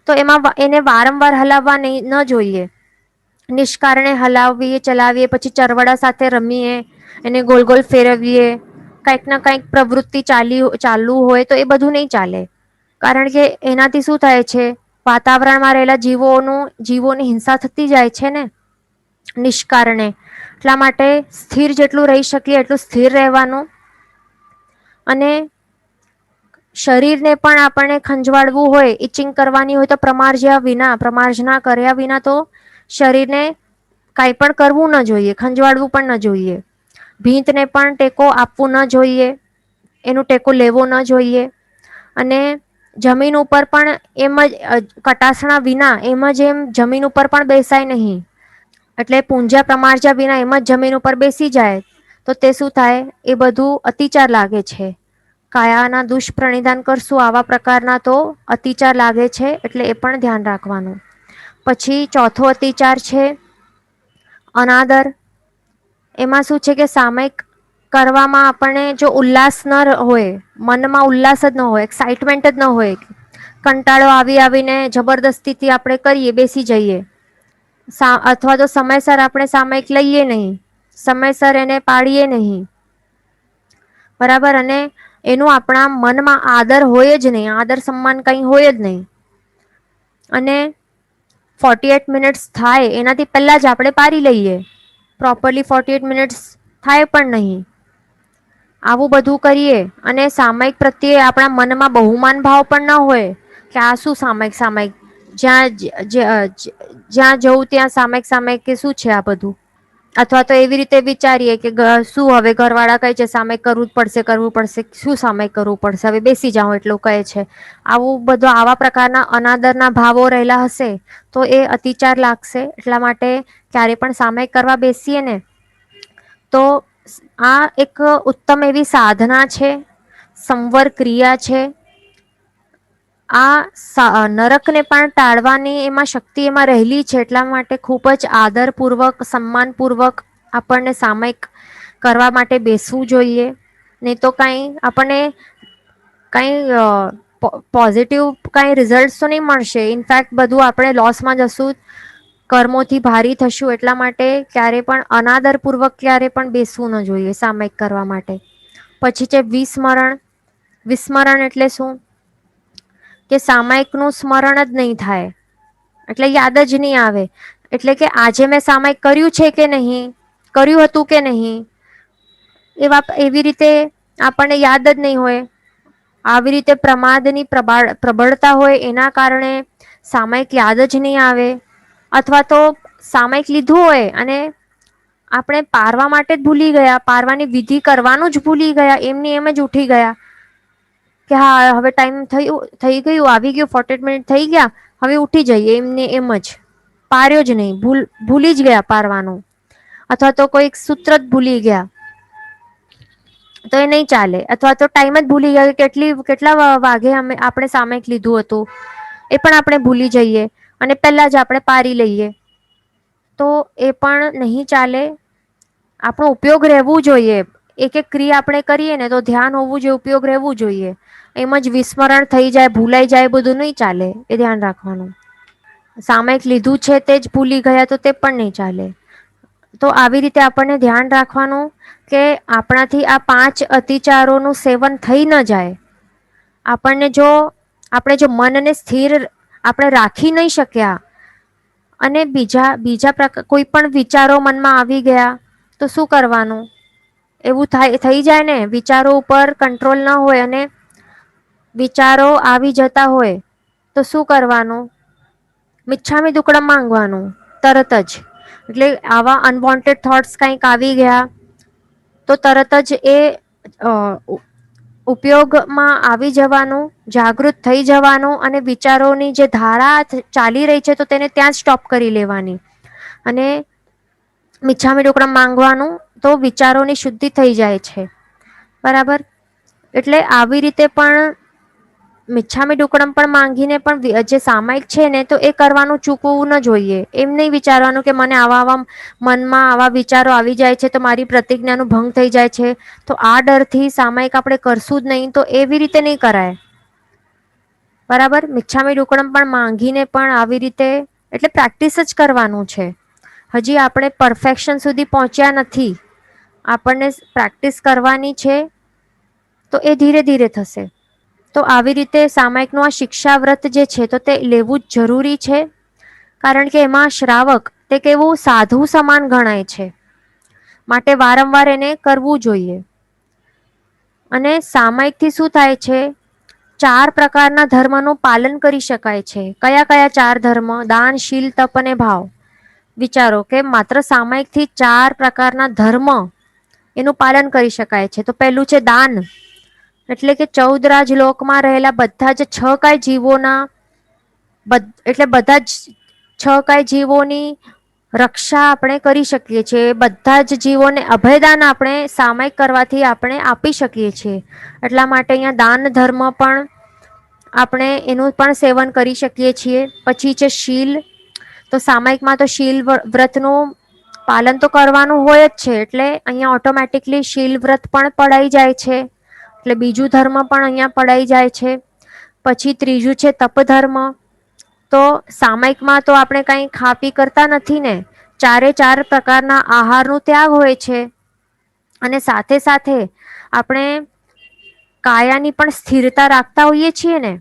તો એમાં એને વારંવાર હલાવવા ન જોઈએ. નિષ્કારણે હલાવીએ, ચલાવીએ, પછી ચરવડા સાથે રમીએ, એને ગોલ ગોલ ફેરવીએ, કંઈક ના કંઈક પ્રવૃત્તિ ચાલુ હોય તો એ બધું નહીં ચાલે. કારણ કે એનાથી શું થાય છે, વાતાવરણમાં રહેલા જીવોની હિંસા થતી જાય છે ને નિષ્કારણે. એટલા માટે સ્થિર જેટલું રહી શકીએ એટલું સ્થિર રહેવાનું. અને શરીરને પણ આપણને ખંજવાળવું હોય, ઇચિંગ કરવાની હોય તો પ્રમાર્જના કર્યા વિના તો શરીરને કાંઈ પણ કરવું ન જોઈએ, ખંજવાળવું પણ ન જોઈએ. ભીંતને પણ ટેકો આપવું ન જોઈએ, એનો ટેકો લેવો ન જોઈએ. અને જમીન ઉપર પણ એમ જ કટાસણા વિના એમ જ જમીન ઉપર પણ બેસાય નહીં. એટલે પૂંજા પ્રમાર્જા વિના એમ જ જમીન ઉપર બેસી જાય તો તે શું થાય, એ બધું અતિચાર લાગે છે. કાયાના દુષ્પ્રણિધાન કરશું આવા પ્રકારના તો અતિચાર લાગે છે, એટલે એ પણ ધ્યાન રાખવાનું. પછી ચોથો અતિચાર છે અનાદર. એમાં શું છે કે સામાયિક કરવામાં આપણને જો ઉલ્લાસ ન હોય, મનમાં ઉલ્લાસ જ ન હોય, એક્સાઇટમેન્ટ જ ન હોય, કંટાળો આવીને જબરદસ્તીથી આપણે કરીએ, બેસી જઈએ, અથવા તો સમયસર આપણે સામાયિક લઈએ નહીં, સમયસર એને પાડીએ નહીં. બરાબર. અને એનું આપણા મનમાં આદર હોય જ નહીં, આદર સન્માન કંઈ હોય જ નહીં. અને 48 મિનિટ્સ થાય એનાથી પહેલા જ આપણે પારી લઈએ, પ્રોપરલી 48 મિનિટ્સ થાય પણ નહીં. આવું બધું કરીએ અને સામાયિક પ્રત્યે આપણા મનમાં બહુમાન ભાવ પણ ન હોય કે આ શું સામાયિક, જ્યાં જવું ત્યાં સામાયિક કે શું છે આ બધું. અથવા તો એવી રીતે વિચારીએ કે શું હવે ઘરવાળા કહે છે સામાયિક કરવું પડશે, શું સામાયિક કરવું પડશે, હવે બેસી જાઓ એટલું કહે છે. આવા પ્રકારના અનાદરના ભાવો રહેલા હશે તો એ અતિચાર લાગશે. એટલા માટે ક્યારે પણ સામાયિક કરવા બેસીએ ને તો આ એક ઉત્તમ એવી સાધના છે, સંવર ક્રિયા છે. નરકને પણ ટાળવાની એમાં શક્તિ એમાં રહેલી છે. એટલા માટે ખૂબ જ આદરપૂર્વક, સન્માનપૂર્વક આપણને સામાયિક કરવા માટે બેસવું જોઈએ. નહીં તો કાંઈ આપણને કાંઈ પોઝિટિવ કાંઈ રિઝલ્ટ તો નહીં મળશે. ઇનફેક્ટ બધું આપણે લોસમાં જશું, કર્મોથી ભારી થશું. એટલા માટે ક્યારે પણ અનાદરપૂર્વક ક્યારે પણ બેસવું ન જોઈએ સામાયિક કરવા માટે. પછી છે વિસ્મરણ. વિસ્મરણ એટલે શું? કે સામાયિકનું સ્મરણ જ નહીં થાય, એટલે યાદ જ નહીં આવે. એટલે કે આજે મેં સામાયિક કર્યું છે કે નહીં, કર્યું હતું કે નહીં, એવી રીતે આપણને યાદ જ નહીં હોય. આવી રીતે પ્રમાદની પ્રબળતા હોય એના કારણે સામાયિક યાદ જ નહીં આવે. અથવા તો સામાયિક લીધું હોય અને આપણે પારવા માટે જ ભૂલી ગયા, પારવાની વિધિ કરવાનું જ ભૂલી ગયા, એમની એમ જ ઉઠી ગયા કે હા હવે ટાઈમ થઈ ગયું, આવી ગયું, 48 મિનિટ થઈ ગયા, હવે ઉઠી જઈએ. એમને એમ જ પાર્યો જ નહીં, ભૂલી જ ગયા પારવાનું. અથવા તો કોઈ સૂત્ર જ ભૂલી ગયા તો એ નહીં ચાલે. અથવા તો ટાઈમ જ ભૂલી ગયા, કેટલા વાગે આપણે સામાયિક લીધું હતું એ પણ આપણે ભૂલી જઈએ અને પહેલા જ આપણે પારી લઈએ, તો એ પણ નહીં ચાલે. આપણો ઉપયોગ રહેવું જોઈએ. એક એક ક્રિયા આપણે કરીએ ને તો ધ્યાન હોવું જોઈએ, ઉપયોગ રહેવું જોઈએ. એમ જ વિસ્મરણ થઈ જાય, ભૂલાઈ જાય, બધું નહીં ચાલે. એ ધ્યાન રાખવાનું. સામાયિક લીધું છે તે જ ભૂલી ગયા તો તે પણ નહીં ચાલે. તો આવી રીતે આપણને ધ્યાન રાખવાનું કે આપણાથી આ 5 અતિચારોનું સેવન થઈ ન જાય. આપણે જો મનને સ્થિર આપણે રાખી નહીં શક્યા અને બીજા કોઈ પણ વિચારો મનમાં આવી ગયા તો શું કરવાનું? એવું થઈ જાય ને, વિચારો ઉપર કંટ્રોલ ન હોય અને વિચારો આવી જતા હોય તો શું કરવાનું? મિચ્છામી દુક્કડમ માંગવાનું તરત જ. એટલે આવા અનવોન્ટેડ થોટ્સ કંઈક આવી ગયા તો તરત જ એ ઉપયોગમાં આવી જવાનું, જાગૃત થઈ જવાનું અને વિચારોની જે ધારા ચાલી રહી છે તો તેને ત્યાં જ સ્ટોપ કરી લેવાની અને મિચ્છામી દુક્કડમ માંગવાનું. તો વિચારોની શુદ્ધિ થઈ જાય છે. બરાબર? એટલે આવી રીતે પણ મિચ્છામી દુક્કડમ પણ માંગીને પણ જે સામાયિક છે ને તો એ કરવાનું ચૂકવવું ન જોઈએ. એમ નહીં વિચારવાનું કે મને આવા મનમાં આવા વિચારો આવી જાય છે તો મારી પ્રતિજ્ઞાનું ભંગ થઈ જાય છે, તો આ ડરથી સામાયિક આપણે કરશું જ નહીં. તો એવી રીતે નહીં કરાય. બરાબર? મિચ્છામી દુક્કડમ પણ માંગીને પણ આવી રીતે, એટલે પ્રેક્ટિસ જ કરવાનું છે. હજી આપણે પરફેક્શન સુધી પહોંચ્યા નથી. આપણને પ્રેક્ટિસ કરવાની છે, તો એ ધીરે ધીરે થશે. તો આવી રીતે સામાયિકનું આ શિક્ષા વ્રત જે છે તો તે લેવું જ જરૂરી છે. કારણ કે એમાં શ્રાવક તે કેવું સાધુ સમાન ગણાય છે, માટે વારંવાર એને કરવું જોઈએ. અને સામાયિકથી શું થાય છે? 4 પ્રકારના ધર્મનું પાલન કરી શકાય છે. કયા કયા 4 ધર્મ? દાન, શીલ, તપ અને ભાવ. વિચારો કે માત્ર સામાયિકથી 4 પ્રકારના ધર્મ એનું પાલન કરી શકાય છે. તો પહેલું છે દાન, એટલે કે 14 રાજલોકમાં રહેલા બધા જ 6 કાય જીવોના, એટલે બધા જ 6 કાય જીવોની રક્ષા આપણે કરી શકીએ છીએ. બધા જ જીવોને અભયદાન આપણે સામાયિક કરવાથી આપણે આપી શકીએ છીએ. એટલા માટે અહીંયા દાન ધર્મ પણ આપણે એનું પણ સેવન કરી શકીએ છીએ. પછી છે શીલ. તો સામાયિકમાં તો શીલ વ્રતનું પાલન તો કરવાનું હોય જ છે, એટલે અહીંયા ઓટોમેટિકલી શીલ વ્રત પણ પડાઈ જાય છે. એટલે બીજું ધર્મ પણ અહીંયા પડાઈ જાય છે. પછી ત્રીજું છે તપ ધર્મ. તો સામાયિકમાં તો આપણે કંઈ ખા પી કરતા નથી ને, 4 પ્રકારના આહારનું ત્યાગ હોય છે. અને સાથે સાથે આપણે કાયાની પણ સ્થિરતા રાખતા હોઈએ છીએ ને,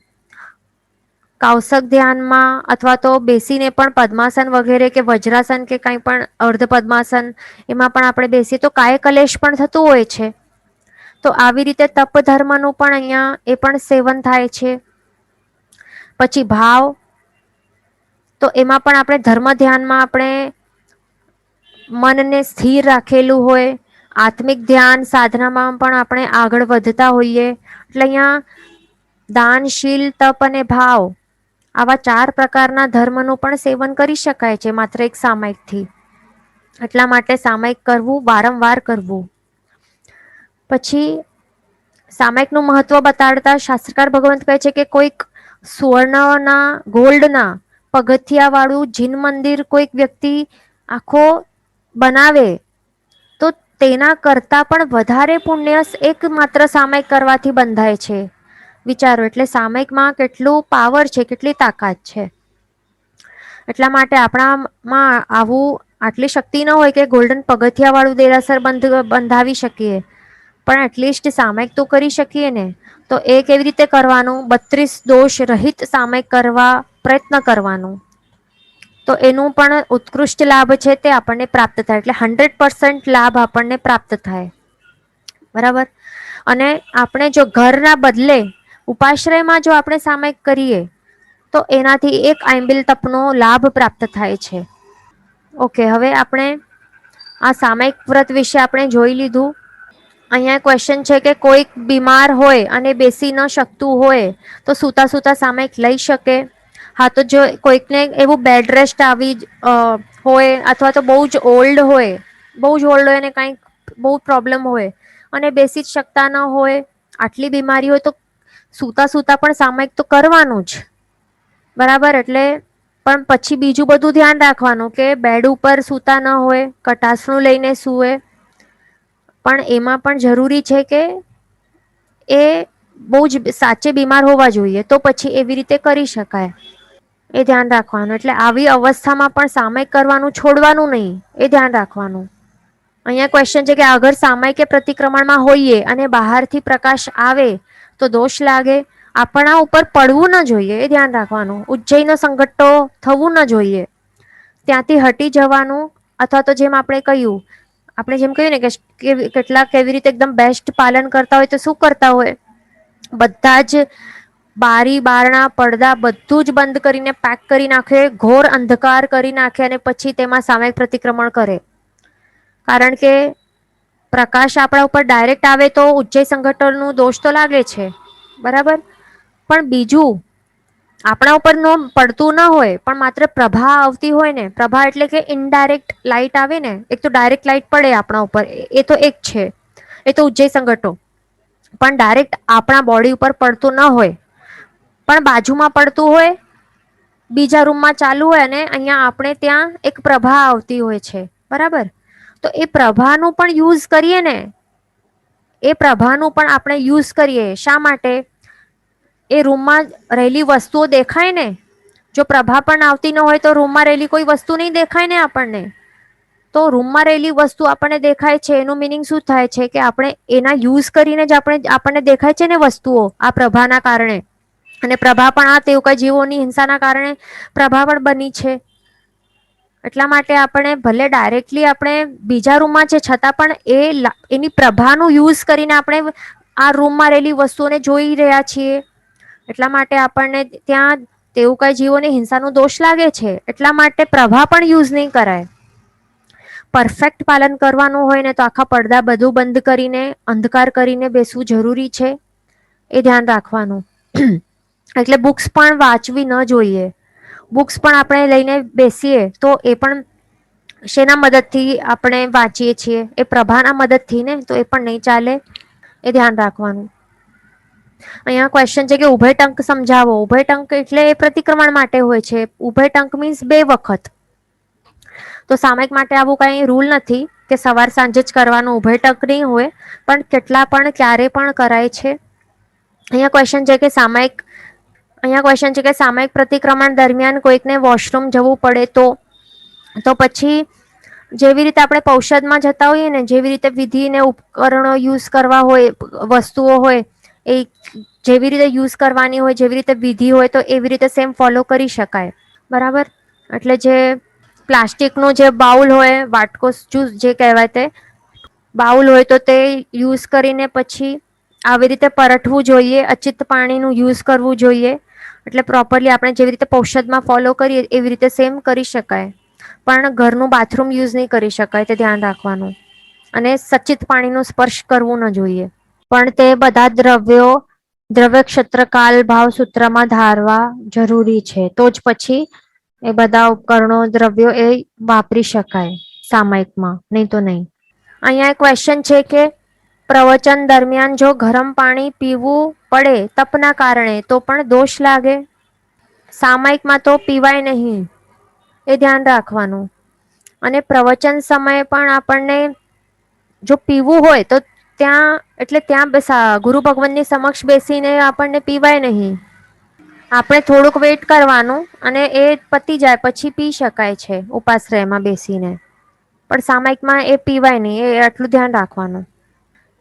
કૌશક ધ્યાનમાં અથવા તો બેસીને પણ પદ્માસન વગેરે કે વજ્રાસન કે કંઈ પણ અર્ધ પદ્માસન, એમાં પણ આપણે બેસીએ તો કાય કલેશ પણ થતું હોય છે. તો આવી રીતે તપ ધર્મનું પણ અહીંયા એ પણ સેવન થાય છે. પછી ભાવ. તો એમાં પણ આપણે ધર્મ ધ્યાનમાં આપણે મનને સ્થિર રાખેલું હોય, આત્મિક ધ્યાન સાધનામાં પણ આપણે આગળ વધતા હોઈએ. એટલે અહીંયા દાન, શીલ, તપ અને ભાવ આવા 4 પ્રકારના ધર્મનું પણ સેવન કરી શકાય છે માત્ર એક સામાયિકથી. એટલા માટે સામાયિક કરવું, વારંવાર કરવું. પછી સામાયિકનું મહત્વ બતાડતા શાસ્ત્રકાર ભગવંત કહે છે કે કોઈક સુવર્ણના ગોલ્ડના પગથિયા વાળું જીન મંદિર કોઈક વ્યક્તિ આખો બનાવે તો તેના કરતા પણ વધારે પુણ્ય એક માત્ર સામાયિક કરવાથી બંધાય છે. વિચારો એટલે સામાયિકમાં કેટલું પાવર છે, કેટલી તાકાત છે. એટલા માટે આપણામાં આટલી શક્તિ ન હોય કે ગોલ્ડન પગથિયા વાળું દેરાસર બંધાવી શકીએ, પણ એટલીસ્ટ સામાયિક તો કરી શકીએ ને. તો એ કેવી રીતે કરવાનું? 32 દોષ રહિત સામાયિક કરવા પ્રયત્ન કરવાનું. તો એનું પણ ઉત્કૃષ્ટ લાભ છે તે આપણને પ્રાપ્ત થાય, એટલે 100% લાભ આપણને પ્રાપ્ત થાય. બરાબર. અને આપણે જો ઘરના બદલે ઉપાશ્રયમાં જો આપણે સામાયિક કરીએ તો એનાથી એક આંબિલ તપનો લાભ પ્રાપ્ત થાય છે. ઓકે, હવે આપણે આ સામાયિક વ્રત વિશે આપણે જોઈ લીધું. અહીંયા ક્વેશ્ચન છે કે કોઈક બીમાર હોય અને બેસી ન શકતું હોય તો સૂતા સૂતા સામાયિક લઈ શકે? હા, તો જો કોઈકને એવું બેડ રેસ્ટ આવી હોય અથવા તો બહુ જ ઓલ્ડ હોય, અને કંઈક બહુ પ્રોબ્લેમ હોય અને બેસી જ શકતા ન હોય, આટલી બીમારી હોય તો સૂતા સૂતા પણ સામાયિક તો કરવાનું જ. બરાબર. એટલે પણ પછી બીજું બધું ધ્યાન રાખવાનું કે બેડ ઉપર સૂતા ન હોય, કટાશનું લઈને સૂવે. પણ એમાં પણ જરૂરી છે કે એ બહુ જ સાચે બીમાર હોવા જોઈએ, તો પછી એવી રીતે કરી શકાય. એ ધ્યાન રાખવાનું. એટલે આવી અવસ્થામાં પણ સામાયિક કરવાનું છોડવાનું નહીં, એ ધ્યાન રાખવાનું. અહીંયા ક્વેશ્ચન છે કે અગર સામાયિક કે પ્રતિક્રમણમાં હોઈએ અને બહારથી પ્રકાશ આવે તો દોષ લાગે? આપણા ઉપર પડવું ન જોઈએ, એ ધ્યાન રાખવાનું. ઉજ્જૈનનો સંઘટ્ટો થવું ન જોઈએ. ત્યાંથી હટી જવાનું. અથવા તો જેમ આપણે કહ્યું, આપણે જેમ કહ્યું ને કે કેટલાક કેવી રીતે એકદમ બેસ્ટ પાલન કરતા હોય તો શું કરતા હોય, બધા જ બારી બારણા પડદા બધું જ બંધ કરીને પેક કરી નાખે, ઘોર અંધકાર કરી નાખે અને પછી તેમાં સામાયિક પ્રતિક્રમણ કરે. કારણ કે પ્રકાશ આપણા ઉપર ડાયરેક્ટ આવે તો ઉચ્ચય સંગઠનનું દોષ તો લાગે છે. બરાબર. પણ બીજું આપણા ઉપર પડતું ન હોય પણ માત્ર પ્રભા આવતી હોય ને, પ્રભા એટલે કે ઇનડાયરેક્ટ લાઈટ આવે ને, એક તો ડાયરેક્ટ લાઈટ પડે આપણા ઉપર, એ તો એક છે, એ તો ઉજ્જય સંગઠો. પણ ડાયરેક્ટ આપણા બોડી ઉપર પડતું ન હોય પણ બાજુમાં પડતું હોય, બીજા રૂમમાં ચાલુ હોય અને અહીંયા આપણે ત્યાં એક પ્રભા આવતી હોય છે. બરાબર. તો એ પ્રભાનું પણ યુઝ કરીએ ને, એ પ્રભાનું પણ આપણે યુઝ કરીએ. શા માટે? એ રૂમમાં રહેલી વસ્તુઓ દેખાય ને. જો પ્રભા પણ આવતી ન હોય તો રૂમમાં રહેલી કોઈ વસ્તુ નહીં દેખાય ને આપણને. તો રૂમમાં રહેલી વસ્તુ આપણને દેખાય છે એનું મિનિંગ શું થાય છે કે આપણે એના યુઝ કરીને જ આપણને દેખાય છે ને વસ્તુઓ આ પ્રભાના કારણે. અને પ્રભા પણ આ તેવું કઈ જીવોની હિંસાના કારણે પ્રભા પણ બની છે. એટલા માટે આપણે ભલે ડાયરેક્ટલી આપણે બીજા રૂમમાં છે છતાં પણ એની પ્રભાનું યુઝ કરીને આપણે આ રૂમમાં રહેલી વસ્તુઓને જોઈ રહ્યા છીએ. એટલા માટે આપણને ત્યાં તેવું કઈ જીવોની હિંસાનો દોષ લાગે છે. એટલા માટે પ્રભા પણ યુઝ નહીં કરાય. પરફેક્ટ પાલન કરવાનું હોય ને તો આખા પડદા બધું બંધ કરીને અંધકાર કરીને બેસવું જરૂરી છે. એ ધ્યાન રાખવાનું. એટલે બુક્સ પણ વાંચવી ન જોઈએ. બુક્સ પણ આપણે લઈને બેસીએ તો એ પણ શેના મદદથી આપણે વાંચીએ છીએ, એ પ્રભાના મદદથી ને, તો એ પણ નહીં ચાલે. એ ધ્યાન રાખવાનું. અહીંયા ક્વેશ્ચન છે કે ઉભય ટંક સમજાવો. ઉભય ટંક એટલે એ પ્રતિક્રમણ માટે હોય છે. ઉભય ટંક મીન્સ 2 વખત. તો સામાયિક માટે આવું કઈ રૂલ નથી કે સવાર સાંજે જ કરવાનું, ઉભય ટંક નહીં હોય. પણ કેટલા પણ ક્યારે પણ કરાય છે. અહીંયા ક્વેશ્ચન છે કે સામાયિક પ્રતિક્રમણ દરમિયાન કોઈકને વોશરૂમ જવું પડે તો પછી જેવી રીતે આપણે પૌષદમાં જતા હોઈએ ને, જેવી રીતે વિધિને ઉપકરણો યુઝ કરવા હોય, વસ્તુઓ હોય, એ જેવી રીતે યુઝ કરવાની હોય, જેવી રીતે વિધિ હોય, તો એવી રીતે સેમ ફોલો કરી શકાય. બરાબર. એટલે જે પ્લાસ્ટિકનું જે બાઉલ હોય, વાટકો જે કહેવાય તે બાઉલ હોય તો તે યુઝ કરીને પછી આવી રીતે પરટવું જોઈએ. અચિત પાણીનું યુઝ કરવું જોઈએ. એટલે પ્રોપરલી આપણે જેવી રીતે પૌષદમાં ફોલો કરીએ એવી રીતે સેમ કરી શકાય. પણ ઘરનું બાથરૂમ યુઝ નહીં કરી શકાય, તે ધ્યાન રાખવાનું. અને સચિત પાણીનો સ્પર્શ કરવો ન જોઈએ. પણ તે બધા દ્રવ્ય ક્ષેત્રકાલ ભાવ સૂત્રમાં ધારવા જરૂરી છે. તો જ પછી એ બધા ઉપકરણો દ્રવ્યો એ વાપરી શકાય સામાયિકમાં, નહીં તો નહીં. અહીંયા એક ક્વેશ્ચન છે કે પ્રવચન દરમિયાન જો ગરમ પાણી પીવું પડે તપના કારણે તો પણ દોષ લાગે? સામાયિકમાં તો પીવાય નહીં, એ ધ્યાન રાખવાનું. અને પ્રવચન સમયે પણ આપણને જો પીવું હોય તો ત્યાં ગુરુ ભગવાનની સમક્ષ બેસીને આપણને પીવાય નહીં. આપણે થોડુંક વેઇટ કરવાનું અને એ પતી જાય પછી પી શકાય છે ઉપાશ્રયમાં બેસીને. પણ સામાયિકમાં એ પીવાય નહી, એ આટલું ધ્યાન રાખવાનું.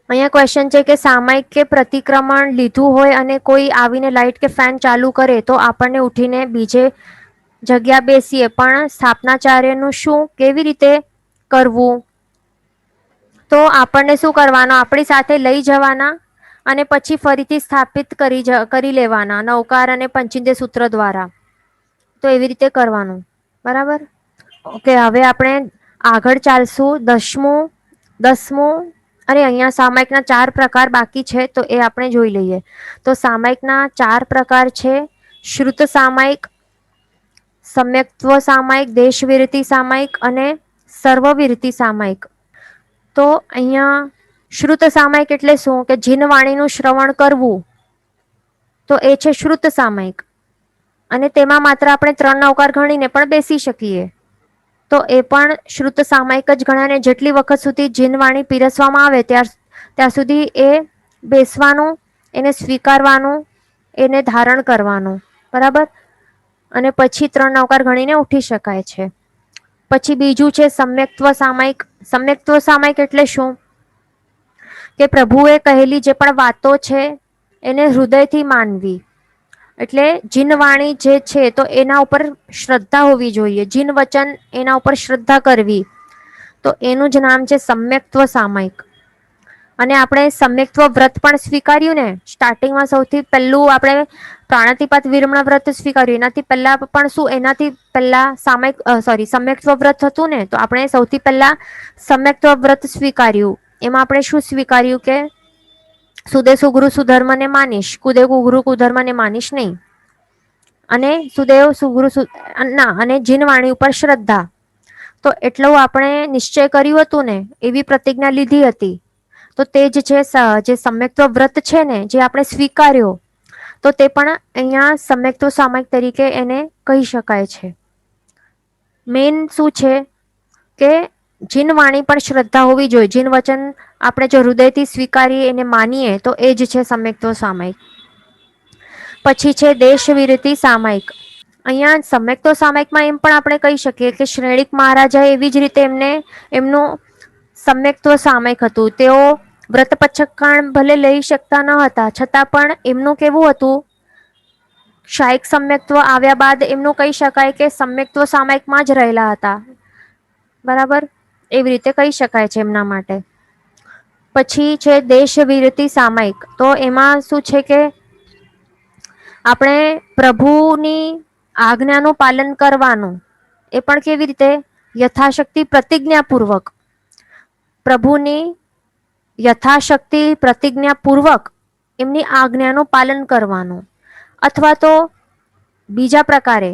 અહીંયા ક્વેશ્ચન છે કે સામાયિક કે પ્રતિક્રમણ લીધું હોય અને કોઈ આવીને લાઈટ કે ફેન ચાલુ કરે તો આપણને ઉઠીને બીજે જગ્યા બેસીએ, પણ સ્થાપનાચાર્યનું શું, કેવી રીતે કરવું? તો આપણને શું કરવાનું, આપણી સાથે લઈ જવાના અને પછી ફરીથી સ્થાપિત કરી લેવાના નવકાર અને પંચિંદે સૂત્ર દ્વારા. તો એવી રીતે કરવાનું. બરાબર. ઓકે, હવે આપણે આગળ ચાલશું. દસમું અને અહીંયા સામાયિકના 4 પ્રકાર બાકી છે, તો એ આપણે જોઈ લઈએ. તો સામાયિકના 4 પ્રકાર છે: શ્રુત સામાયિક, સમ્યક્ત્વ સામાયિક, દેશ વિરતિ સામાયિક અને સર્વવિરતિ સામાયિક. તો અહીંયા શ્રુત સામાયિક એટલે શું? કે જીનવાણીનું શ્રવણ કરવું, તો એ છે શ્રુત સામાયિક. અને તેમાં માત્ર આપણે 3 નવકાર ગણીને પણ બેસી શકીએ, તો એ પણ શ્રુત સામાયિક જ ગણાય. ને જેટલી વખત સુધી જીનવાણી પીરસવામાં આવે ત્યાં સુધી એ બેસવાનું, એને સ્વીકારવાનું, એને ધારણ કરવાનું. બરાબર. અને પછી 3 નવકાર ગણીને ઉઠી શકાય છે. પછી બીજું છે સમ્યક્ત્વ સામાયિક. સમ્યક્ત્વ સામાયિક એટલે શું? કે પ્રભુએ કહેલી જે પણ વાતો છે એને હૃદયથી માનવી. એટલે જીનવાણી જે છે તો એના ઉપર શ્રદ્ધા હોવી જોઈએ. જીન વચન એના ઉપર શ્રદ્ધા કરવી, તો એનું જ નામ છે સમ્યક્ત્વ સામાયિક. અને આપણે સમ્યક્ત્વ વ્રત પણ સ્વીકાર્યું ને સ્ટાર્ટિંગમાં. સૌથી પહેલું આપણે પ્રાણાતિપાત વિરમણ વ્રત સ્વીકાર્યું. એનાથી પહેલા પણ શું, એનાથી પહેલા સમ્યક્ત્વ વ્રત હતું ને, તો આપણે સૌથી પહેલા સમ્યક્ત્વ વ્રત સ્વીકાર્યું. એમાં આપણે શું સ્વીકાર્યું? કે સુદે સુગુરુ સુધર્મને માનીશ, કુદે કુગુરુ કુધર્મને માનીશ નહીં. અને સુદેવ સુગુરુ ના, અને જીનવાણી ઉપર શ્રદ્ધા. તો એટલું આપણે નિશ્ચય કર્યું હતું ને, એવી પ્રતિજ્ઞા લીધી હતી. તો તે જ છે જે સમ્યક્ત્વ વ્રત છે ને, જે આપણે સ્વીકાર્યો, તો તે પણ અહીંયા સમ્યક્ત્વ સામાયિક તરીકે એને કહી શકાય છે. મેન શું છે કે જીનવાણી પર શ્રદ્ધા હોવી જોઈએ. જીન વચન આપણે જો હૃદયથી સ્વીકારીએ, એને માનીએ, તો એ જ છે સમ્યક્ત્વ સામાયિક. પછી છે દેશ વિરતિ સામાયિક. અહીંયા સમ્યક્ત્વ સામાયિકમાં એમ પણ આપણે કહી શકીએ કે શ્રેણિક મહારાજા એવી જ રીતે એમનું સમ્યક્ત્વ સામાયિક હતું. તેઓ વ્રત પછક્કણ ભલે લઈ શકતા ન હતા, છતાં પણ એમનું કેવું હતું, શાયિક સમ્યક્ત્વ આવ્યા બાદ એમનું કહી શકાય કે સમ્યક્ત્વ સામાયિકમાં જ રહેલા હતા. બરાબર. એવી રીતે કહી શકાય છે એમના માટે. પછી છે દેશ વિરતિ સામાયિક. તો એમાં શું છે કે આપણે પ્રભુની આજ્ઞાનું પાલન કરવાનું. એ પણ કેવી રીતે? યથાશક્તિ પ્રતિજ્ઞાપૂર્વક. પ્રભુની યથાશક્તિ પ્રતિજ્ઞાપૂર્વક એમની આજ્ઞાનું પાલન કરવાનું. અથવા તો બીજા પ્રકારે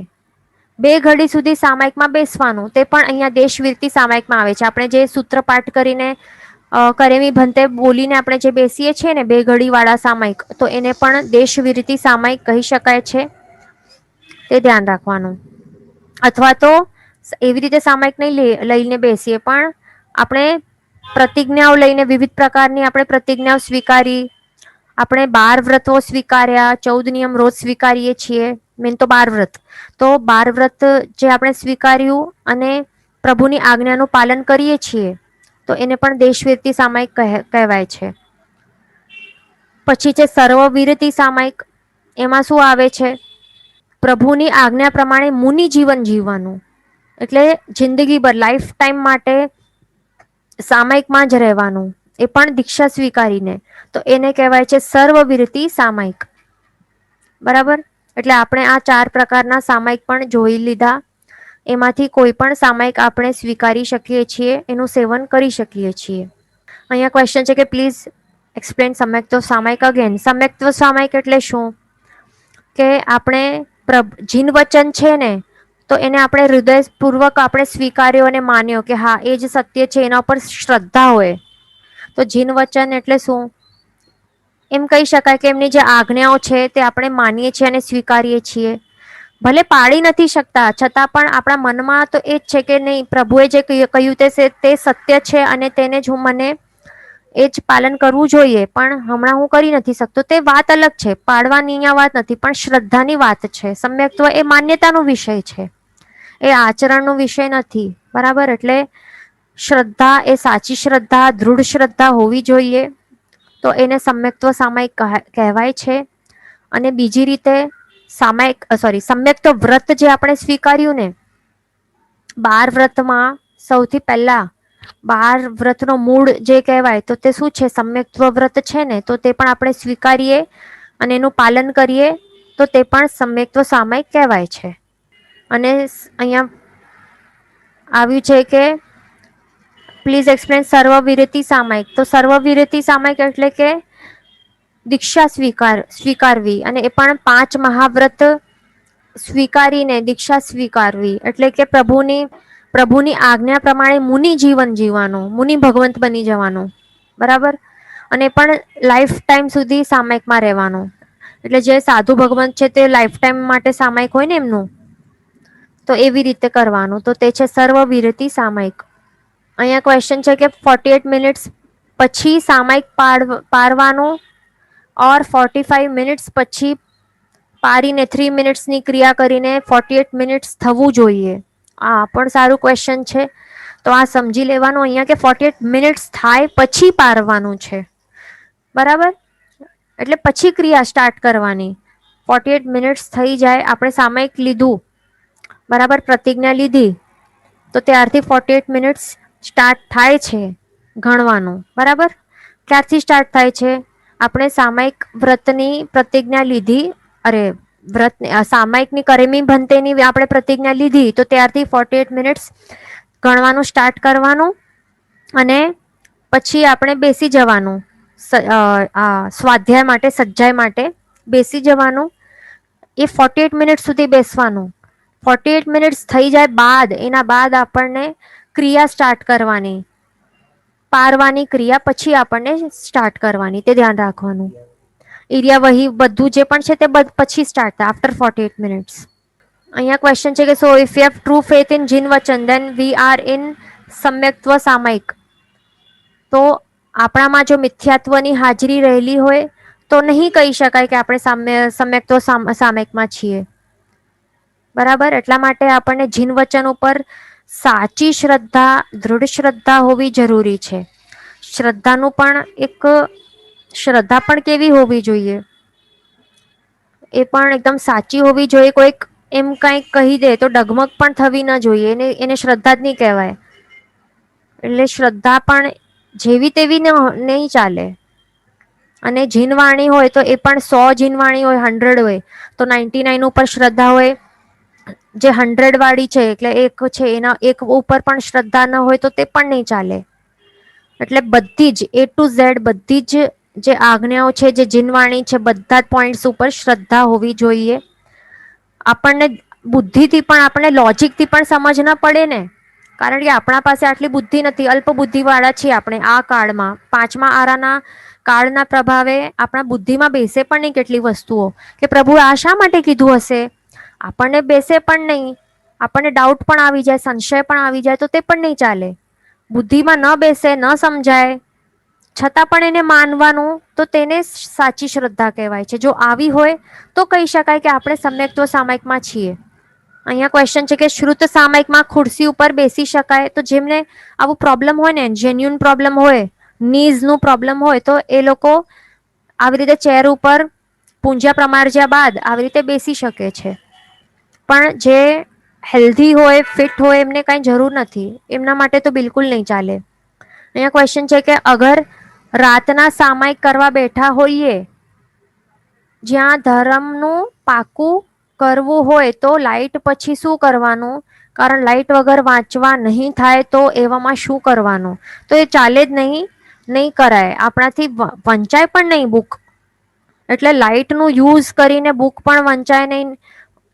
2 ઘડી સુધી સામાયિકમાં બેસવાનું. તે પણ અહીંયા દેશ વિરતિ સામાયિકમાં આવે છે. આપણે જે સૂત્ર પાઠ કરીને કરેમી ભંતે બોલીને આપણે જે બેસીએ છીએ ને 2 ઘડી વાળા સામાયિક, તો એને પણ દેશ વિરતિ સામાયિક કહી શકાય છે. તે ધ્યાન રાખવાનું. અથવા તો એવી રીતે સામાયિક નહીં લઈને બેસીએ, પણ આપણે પ્રતિજ્ઞાઓ લઈને વિવિધ પ્રકારની આપણે પ્રતિજ્ઞાઓ સ્વીકારી. આપણે 12 વ્રતો સ્વીકાર્યા, 14 નિયમ રોજ સ્વીકારીએ છીએ. મેન તો 12 વ્રત. તો 12 વ્રત જે આપણે સ્વીકાર્યું અને પ્રભુની આજ્ઞાનું પાલન કરીએ છીએ, તો એને પણ દેશવિરતિ સામાયિક કહેવાય છે. પછી છે સર્વવિરતિ સામાયિક. એમાં શું આવે છે? પ્રભુની આજ્ઞા પ્રમાણે મુનિ જીવન જીવવાનું. એટલે જિંદગીભર લાઈફ ટાઈમ માટે સામાયિકમાં જ રહેવાનું, એ પણ દીક્ષા સ્વીકારીને. તો એને કહેવાય છે સર્વવિરતિ સામાયિક. બરાબર. એટલે આપણે આ 4 પ્રકારના સામાયિક પણ જોઈ લીધા. એમાંથી કોઈ પણ સામાયિક આપણે સ્વીકારી શકીએ છીએ, એનું સેવન કરી શકીએ છીએ. અહીંયા ક્વેશ્ચન છે કે પ્લીઝ એક્સપ્લેન સમ્યક્ત્વ સામાયિક અગેન. સમ્યક્ત્વ સામાયિક એટલે શું? કે આપણે જીન વચન છે ને, તો એને આપણે હૃદયપૂર્વક આપણે સ્વીકાર્યો અને માન્યો કે હા એ જ સત્ય છે, એના ઉપર શ્રદ્ધા હોય. તો જીન વચન એટલે શું? એમ કહી શકાય કે એમની જે આજ્ઞાઓ છે તે આપણે માનીએ છીએ અને સ્વીકારીએ છીએ. ભલે પાળી નથી શકતા છતાં પણ આપણા મનમાં તો એ જ છે કે નહીં, પ્રભુએ જે કહ્યું તે સત્ય છે અને તેને જ મને એ જ પાલન કરવું જોઈએ, પણ હમણાં હું કરી નથી શકતો. તે વાત અલગ છે, પાડવાની અહીંયા વાત નથી, પણ શ્રદ્ધાની વાત છે. સમ્યક્ત્વ એ માન્યતાનો વિષય છે, એ આચરણનો વિષય નથી. બરાબર? એટલે શ્રદ્ધા એ સાચી શ્રદ્ધા, દૃઢ શ્રદ્ધા હોવી જોઈએ, તો એને સમ્યક્ત્વ સામાયિક કહેવાય છે. અને બીજી રીતે સમ્યક્ત્વ વ્રત જે આપણે સ્વીકાર્યું ને, 12 વ્રતમાં સૌથી પહેલા 12 વ્રતનો મૂળ જે કહેવાય તો તે શું છે? સમ્યક્ત્વ વ્રત છે ને, તો તે પણ આપણે સ્વીકારીએ અને એનું પાલન કરીએ તો તે પણ સમ્યક્ત્વ સામાયિક કહેવાય છે. અને અહીંયા આવ્યું છે કે પ્લીઝ એક્સપ્લેન સર્વવિરતિ સામાયિક. તો સર્વવિરતિ સામાયિક એટલે કે દીક્ષા સ્વીકારવી, અને એ પણ 5 મહાવ્રત સ્વીકારીને દીક્ષા સ્વીકારવી, એટલે કે પ્રભુની આજ્ઞા પ્રમાણે મુનિ જીવન જીવવાનું, મુનિ ભગવંત બની જવાનું. બરાબર? અને પણ લાઈફ ટાઈમ સુધી સામાયિકમાં રહેવાનું. એટલે જે સાધુ ભગવંત છે તે લાઈફ ટાઈમ માટે સામાયિક હોય ને એમનું, તો એવી રીતે કરવાનું. તો તે છે સર્વવિરતિ સામાયિક. અહીંયા ક્વેશ્ચન છે કે 48 મિનિટ્સ પછી સામાયિક પારવાનું ઓર 45 મિનિટ્સ પછી પારીને 3 મિનિટ્સની ક્રિયા કરીને 48 મિનિટ્સ થવું જોઈએ. આ પણ સારું ક્વેશ્ચન છે. તો આ સમજી લેવાનું અહીંયા કે 48 મિનિટ્સ થાય પછી પારવાનું છે. બરાબર? એટલે પછી ક્રિયા સ્ટાર્ટ કરવાની. 48 મિનિટ્સ થઈ જાય, આપણે સામાયિક લીધું, બરાબર, પ્રતિજ્ઞા લીધી, તો ત્યારથી 48 મિનિટ્સ સ્ટાર્ટ થાય છે ગણવાનું. બરાબર? ક્યારથી સ્ટાર્ટ થાય છે? આપણે સામાયિક વ્રતની પ્રતિજ્ઞા લીધી, વ્રત સામાયિકની કરેમી ભંતેની આપણે પ્રતિજ્ઞા લીધી, તો ત્યારથી 48 મિનિટ્સ ગણવાનું સ્ટાર્ટ કરવાનું. અને પછી આપણે બેસી જવાનું, સ્વાધ્યાય માટે, સજ્જાય માટે બેસી જવાનું. એ 48 મિનિટ સુધી બેસવાનું. 48 મિનિટ્સ થઈ જાય બાદ, એના બાદ આપણને ક્રિયા સ્ટાર્ટ કરવાની, પારવાની ક્રિયા પછી આપણને સ્ટાર્ટ કરવાની, તે ધ્યાન રાખવાનું. એરિયા વહી બધું જે પણ છે તે પછી સ્ટાર્ટ થાય, આફ્ટર 48 મિનિટ્સ. અહીંયા ક્વેશ્ચન છે કે so if you have true faith in જીન વચન ધેન વી આર ઇન સમ્યક્ત્વ સામાયિક. તો આપણામાં જો મિથ્યાત્વની હાજરી રહેલી હોય તો નહીં કહી શકાય કે આપણે સમ્યક્ત્વ સામાયિકમાં છીએ. બરાબર? એટલા માટે આપણને જીન વચન ઉપર સાચી શ્રદ્ધા, દૃઢ શ્રદ્ધા હોવી જરૂરી છે. શ્રદ્ધા પણ કેવી હોવી જોઈએ? એ પણ એકદમ સાચી હોવી જોઈએ. કોઈક એમ કંઈક કહી દે તો ડગમગ પણ થવી ન જોઈએ, એને શ્રદ્ધા જ નહીં કહેવાય. એટલે શ્રદ્ધા પણ જેવી તેવી નહીં ચાલે. અને જીનવાણી હોય તો એ પણ 100 જીનવાણી હોય, 100 હોય, તો 99 ઉપર શ્રદ્ધા હોય. જે 100 વાળી છે એટલે એક છે એના એક ઉપર પણ શ્રદ્ધા ન હોય તો તે પણ નહીં ચાલે. એટલે બધી જ A to Z બધી જ જે આજ્ઞાઓ છે, જે જીનવાણી છે, બધા જ પોઈન્ટ્સ ઉપર શ્રદ્ધા હોવી જોઈએ. આપણને બુદ્ધિથી પણ, આપણને લોજિકથી પણ સમજ ના પડે ને, કારણ કે આપણા પાસે આટલી બુદ્ધિ નથી, અલ્પ બુદ્ધિવાળા છીએ આપણે આ કાળમાં. 5મા આરાના કાળના પ્રભાવે આપણા બુદ્ધિમાં બેસે પણ નહીં કેટલી વસ્તુઓ, કે પ્રભુએ આ શા માટે કીધું હશે, આપણને બેસે પણ નહીં. આપણને ડાઉટ પણ આવી જાય, સંશય પણ આવી જાય, તો તે પણ નહીં ચાલે. બુદ્ધિમાં ન બેસે, ન સમજાય, છતાં પણ એને માનવાનું, તો તેને સાચી શ્રદ્ધા કહેવાય છે. જો આવી હોય તો કહી શકાય કે આપણે સમ્યક્ત્વ સામાયિકમાં છીએ. અહીંયા ક્વેશ્ચન છે કે શ્રુત સામાયિકમાં ખુરશી ઉપર બેસી શકાય? તો જેમને આવું પ્રોબ્લેમ હોય ને, જેન્યુન પ્રોબ્લેમ હોય, નીઝનું પ્રોબ્લેમ હોય, તો એ લોકો આવી રીતે ચેર ઉપર પૂંજા પ્રમાર્જ્યા બાદ આવી રીતે બેસી શકે છે. પણ જે હેલ્ધી હોય, ફિટ હોય, એમને કાંઈ જરૂર નથી, એમના માટે તો બિલકુલ નહીં ચાલે. અહીંયા ક્વેશ્ચન છે કે અગર રાતના સામાયિક કરવા બેઠા હોઈએ, જ્યાં ધર્મનું પાકું કરવું હોય, તો લાઈટ પછી શું કરવાનું? કારણ લાઈટ વગર વાંચવા નહીં થાય, તો એવામાં શું કરવાનું? તો એ ચાલે જ નહીં, નહીં કરાય, આપણાથી વંચાય પણ નહીં બુક. એટલે લાઇટનું યુઝ કરીને બુક પણ વંચાય નહીં.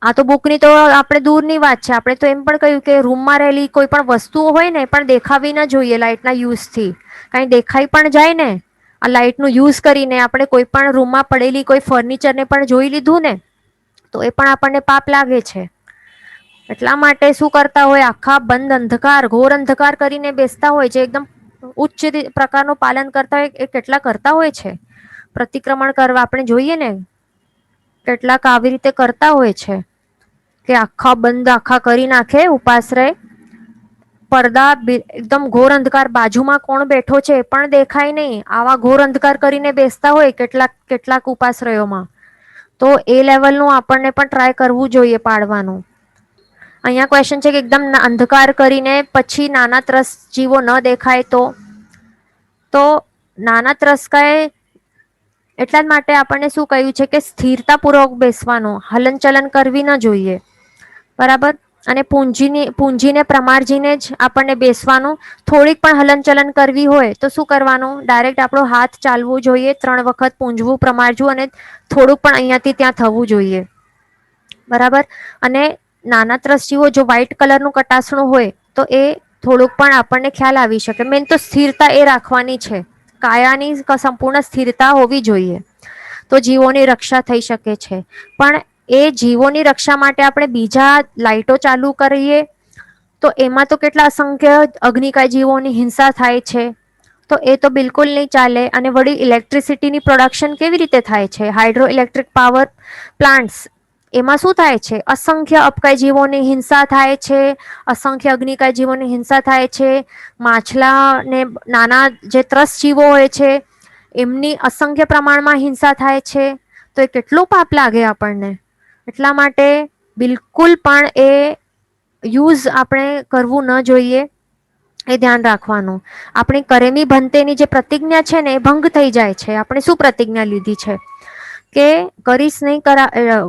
આ તો બુકની તો આપણે દૂરની વાત છે. આપણે તો એમ પણ કહ્યું કે રૂમમાં રહેલી કોઈ પણ વસ્તુઓ હોય ને પણ દેખાવી ન જોઈએ લાઇટના યુઝથી. કાંઈ દેખાઈ પણ જાય ને, આ લાઇટનું યુઝ કરીને આપણે કોઈ પણ રૂમમાં પડેલી કોઈ ફર્નિચરને પણ જોઈ લીધું ને, તો એ પણ આપણને પાપ લાગે છે. એટલા માટે શું કરતા હોય, આખા બંધ અંધકાર, ઘોર અંધકાર કરીને બેસતા હોય, જે એકદમ ઉચ્ચ પ્રકારનું પાલન કરતા હોય એ કેટલા કરતા હોય છે. પ્રતિક્રમણ કરવા આપણે જોઈએ ને, કેટલાક આવી રીતે કરતા હોય છે કે આખા બંધ આખા કરી નાખે ઉપાશ્રય, પડદા એકદમ ઘોર અંધકાર, બાજુમાં કોણ બેઠો છે એ પણ દેખાય નહીં, આવા ઘોર અંધકાર કરીને બેસતા હોય કેટલાક કેટલાક ઉપાશ્રયોમાં. તો એ લેવલનું આપણને પણ ટ્રાય કરવું જોઈએ પાડવાનું. અહીંયા ક્વેશ્ચન છે કે એકદમ અંધકાર કરીને પછી નાના ત્રસ જીવો ન દેખાય તો નાના ત્રસ્કાએ એટલા જ માટે આપણને શું કહ્યું છે કે સ્થિરતાપૂર્વક બેસવાનું, હલન ચલન કરવી ન જોઈએ. બરાબર. અને પૂંજીને પ્રમાણજીને જ આપણને બેસવાનું. થોડીક પણ હલન ચલન કરવી હોય તો શું કરવાનું, ડાયરેક્ટ આપણો હાથ ચાલવું જોઈએ, 3 વખત પૂંજવું પ્રમાણજું, અને થોડુંક પણ અહીંયાથી ત્યાં થવું જોઈએ. બરાબર. અને નાના ત્રસ્તીઓ જો વ્હાઈટ કલરનું કટાસણું હોય તો એ થોડુંક પણ આપણને ખ્યાલ આવી શકે. મેન તો સ્થિરતા એ રાખવાની છે, કાયાની સંપૂર્ણ સ્થિરતા હોવી જોઈએ, તો જીવોની રક્ષા થઈ શકે છે. પણ એ જીવોની રક્ષા માટે આપણે બીજા લાઈટો ચાલુ કરીએ તો એમાં તો કેટલા અસંખ્ય અગ્નિકાય જીવોની હિંસા થાય છે. તો એ તો બિલકુલ નહીં ચાલે. અને વળી ઇલેક્ટ્રિસિટીની પ્રોડક્શન કેવી રીતે થાય છે, હાઇડ્રો ઇલેક્ટ્રિક પાવર પ્લાન્ટ્સ, એમાં શું થાય છે, અસંખ્ય અપકાય જીવોની હિંસા થાય છે, અસંખ્ય અગ્નિકાય જીવોની હિંસા થાય છે, માછલા ને નાના જે ત્રસ જીવો હોય છે એમની અસંખ્ય પ્રમાણમાં હિંસા થાય છે. તો એ કેટલું પાપ લાગે આપણને. એટલા માટે બિલકુલ પણ એ યુઝ આપણે કરવું ન જોઈએ, એ ધ્યાન રાખવાનું. આપણી કરેમી ભંતેની જે પ્રતિજ્ઞા છે ને એ ભંગ થઈ જાય છે. આપણે શું પ્રતિજ્ઞા લીધી છે કે કરીશ નહીં,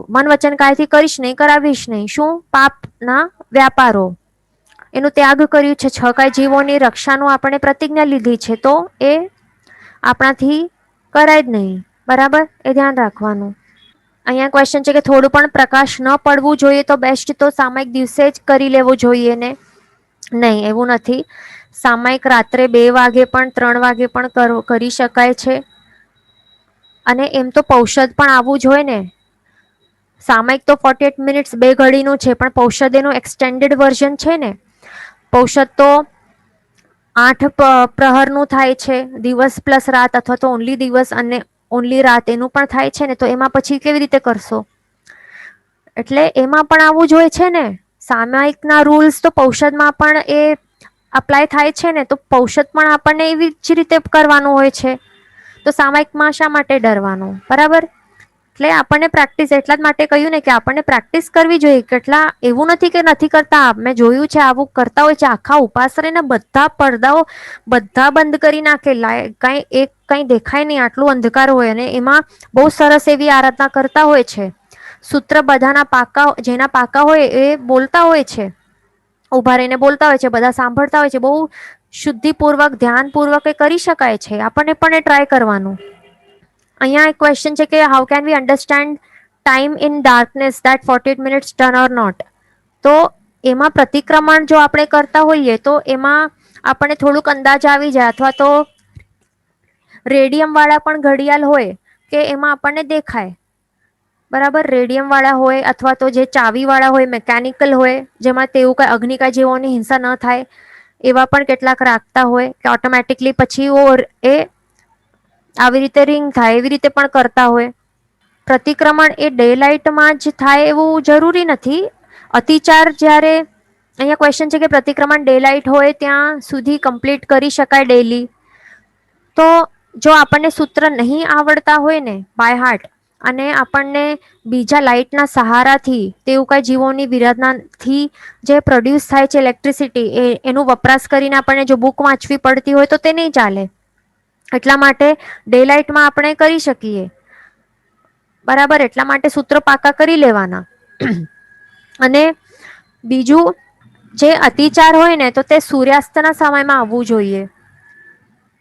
મન વચન કાયથી કરીશ નહીં, કરાવીશ નહીં, શું પાપના વ્યાપારો, એનું ત્યાગ કર્યું છે. 6 કાય જીવોની રક્ષાનું આપણે પ્રતિજ્ઞા લીધી છે, તો એ આપણાથી કરાય જ નહીં. બરાબર, એ ધ્યાન રાખવાનું. અહીંયા ક્વેશ્ચન છે કે થોડું પણ પ્રકાશ ન પડવું જોઈએ તો બેસ્ટ, તો સામયિક દિવસે જ કરી લેવું જોઈએ ને? નહીં, એવું નથી. સામયિક રાત્રે 2 વાગે પણ 3 વાગે પણ કરી શકાય છે. અને એમ તો પૌષધ પણ આવવું જોઈએ ને. સામયિક તો 48 મિનિટ્સ 2 ઘડીનું છે, પણ પૌષધ એનું એક્સટેન્ડેડ વર્ઝન છે ને. પૌષધ તો 8 પ્રહરનું થાય છે, દિવસ પ્લસ રાત, અથવા તો ઓનલી દિવસ અને ઓનલી રાત એનું પણ થાય છે ને. તો એમાં પછી કેવી રીતે કરશો? એટલે એમાં પણ આવું જોઈએ છે ને. સામયિકના રૂલ્સ તો પૌષધમાં પણ એ અપ્લાય થાય છે ને. તો પૌષધ પણ આપણને એવી જ રીતે કરવાનું હોય છે, તો સામયિકમાં શા માટે ડરવાનું? બરાબર. એટલે આપણને પ્રેક્ટિસ, એટલા જ માટે કહ્યું ને કે આપણને પ્રેક્ટિસ કરવી જોઈએ. કેટલા એવું નથી કે નથી કરતા, મેં જોયું છે આવું કરતા હોય છે. આખા ઉપાશ્રયના બધા પડદાઓ બધા બંધ કરી નાખે, કઈ દેખાય નહીં, આટલું અંધકાર હોય. અને એમાં બહુ સરસ એવી આરાધના કરતા હોય છે. સૂત્ર બધાના પાકા, જેના પાકા હોય એ બોલતા હોય છે, ઉભા રહીને બોલતા હોય છે, બધા સાંભળતા હોય છે. બહુ શુદ્ધિપૂર્વક, ધ્યાનપૂર્વક એ કરી શકાય છે. આપણને પણ એ ટ્રાય કરવાનું. અહીંયા એક ક્વેશ્ચન છે કે how can we understand time in darkness that 48 minutes done or not? તો એમાં પ્રતિક્રમણ જો આપણે કરતા હોઈએ તો એમાં આપણને થોડુંક અંદાજ આવી જાય. અથવા તો રેડિયમ વાળા પણ ઘડિયાળ હોય કે એમાં આપણને દેખાય. બરાબર. રેડિયમ વાળા હોય અથવા તો જે ચાવી વાળા હોય, મેકેનિકલ હોય, જેમાં તેવું કઈ અગ્નિકાય જીવોની હિંસા ન થાય, એવા પણ કેટલાક રાખતા હોય કે ઓટોમેટિકલી પછી એ આવી રીતે રિંગ થાય, એવી રીતે પણ કરતા હોય. પ્રતિક્રમણ એ ડે લાઇટમાં જ થાય એવું જરૂરી નથી. અતિચાર જ્યારે, અહીંયા ક્વેશ્ચન છે કે પ્રતિક્રમણ ડે લાઇટ હોય ત્યાં સુધી કમ્પ્લીટ કરી શકાય ડેલી. તો જો આપણને સૂત્ર નહીં આવડતા હોય ને બાય હાર્ટ, અને આપણને બીજા લાઇટના સહારાથી, તેવું કઈ જીવોની વિરાધનાથી જે પ્રોડ્યુસ થાય છે ઇલેક્ટ્રિસિટી, એનું વપરાશ કરીને આપણને જો બુક વાંચવી પડતી હોય તો તે નહીં ચાલે. એટલા માટે ડે લાઇટમાં આપણે કરી શકીએ. બરાબર. એટલા માટે સૂત્ર પાકા કરી લેવાના. અને બીજું, જે અતિચાર હોય ને તો તે સૂર્યાસ્તના સમયમાં આવવું જોઈએ.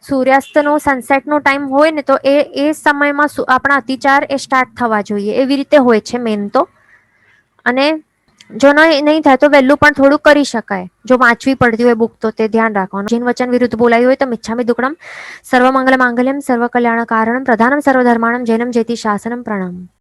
સૂર્યાસ્તનો, સનસેટનો ટાઈમ હોય ને તો એ સમયમાં આપણા અતિચાર એ સ્ટાર્ટ થવા જોઈએ. એવી રીતે હોય છે મેન તો. અને જો નહીં થાય તો વહેલું પણ થોડું કરી શકાય. જો વાંચવી પડતી હોય બુક તો તે ધ્યાન રાખવાનું. જીન વચન વિરુદ્ધ બોલાયું હોય તો મિચ્છામી દુક્કડમ. સર્વમંગલ માંગલ્યમ સર્વ કલ્યાણ કારણમ પ્રધાનમ સર્વધર્માણમ જૈનમ જેતિ શાસનમ. પ્રણામ.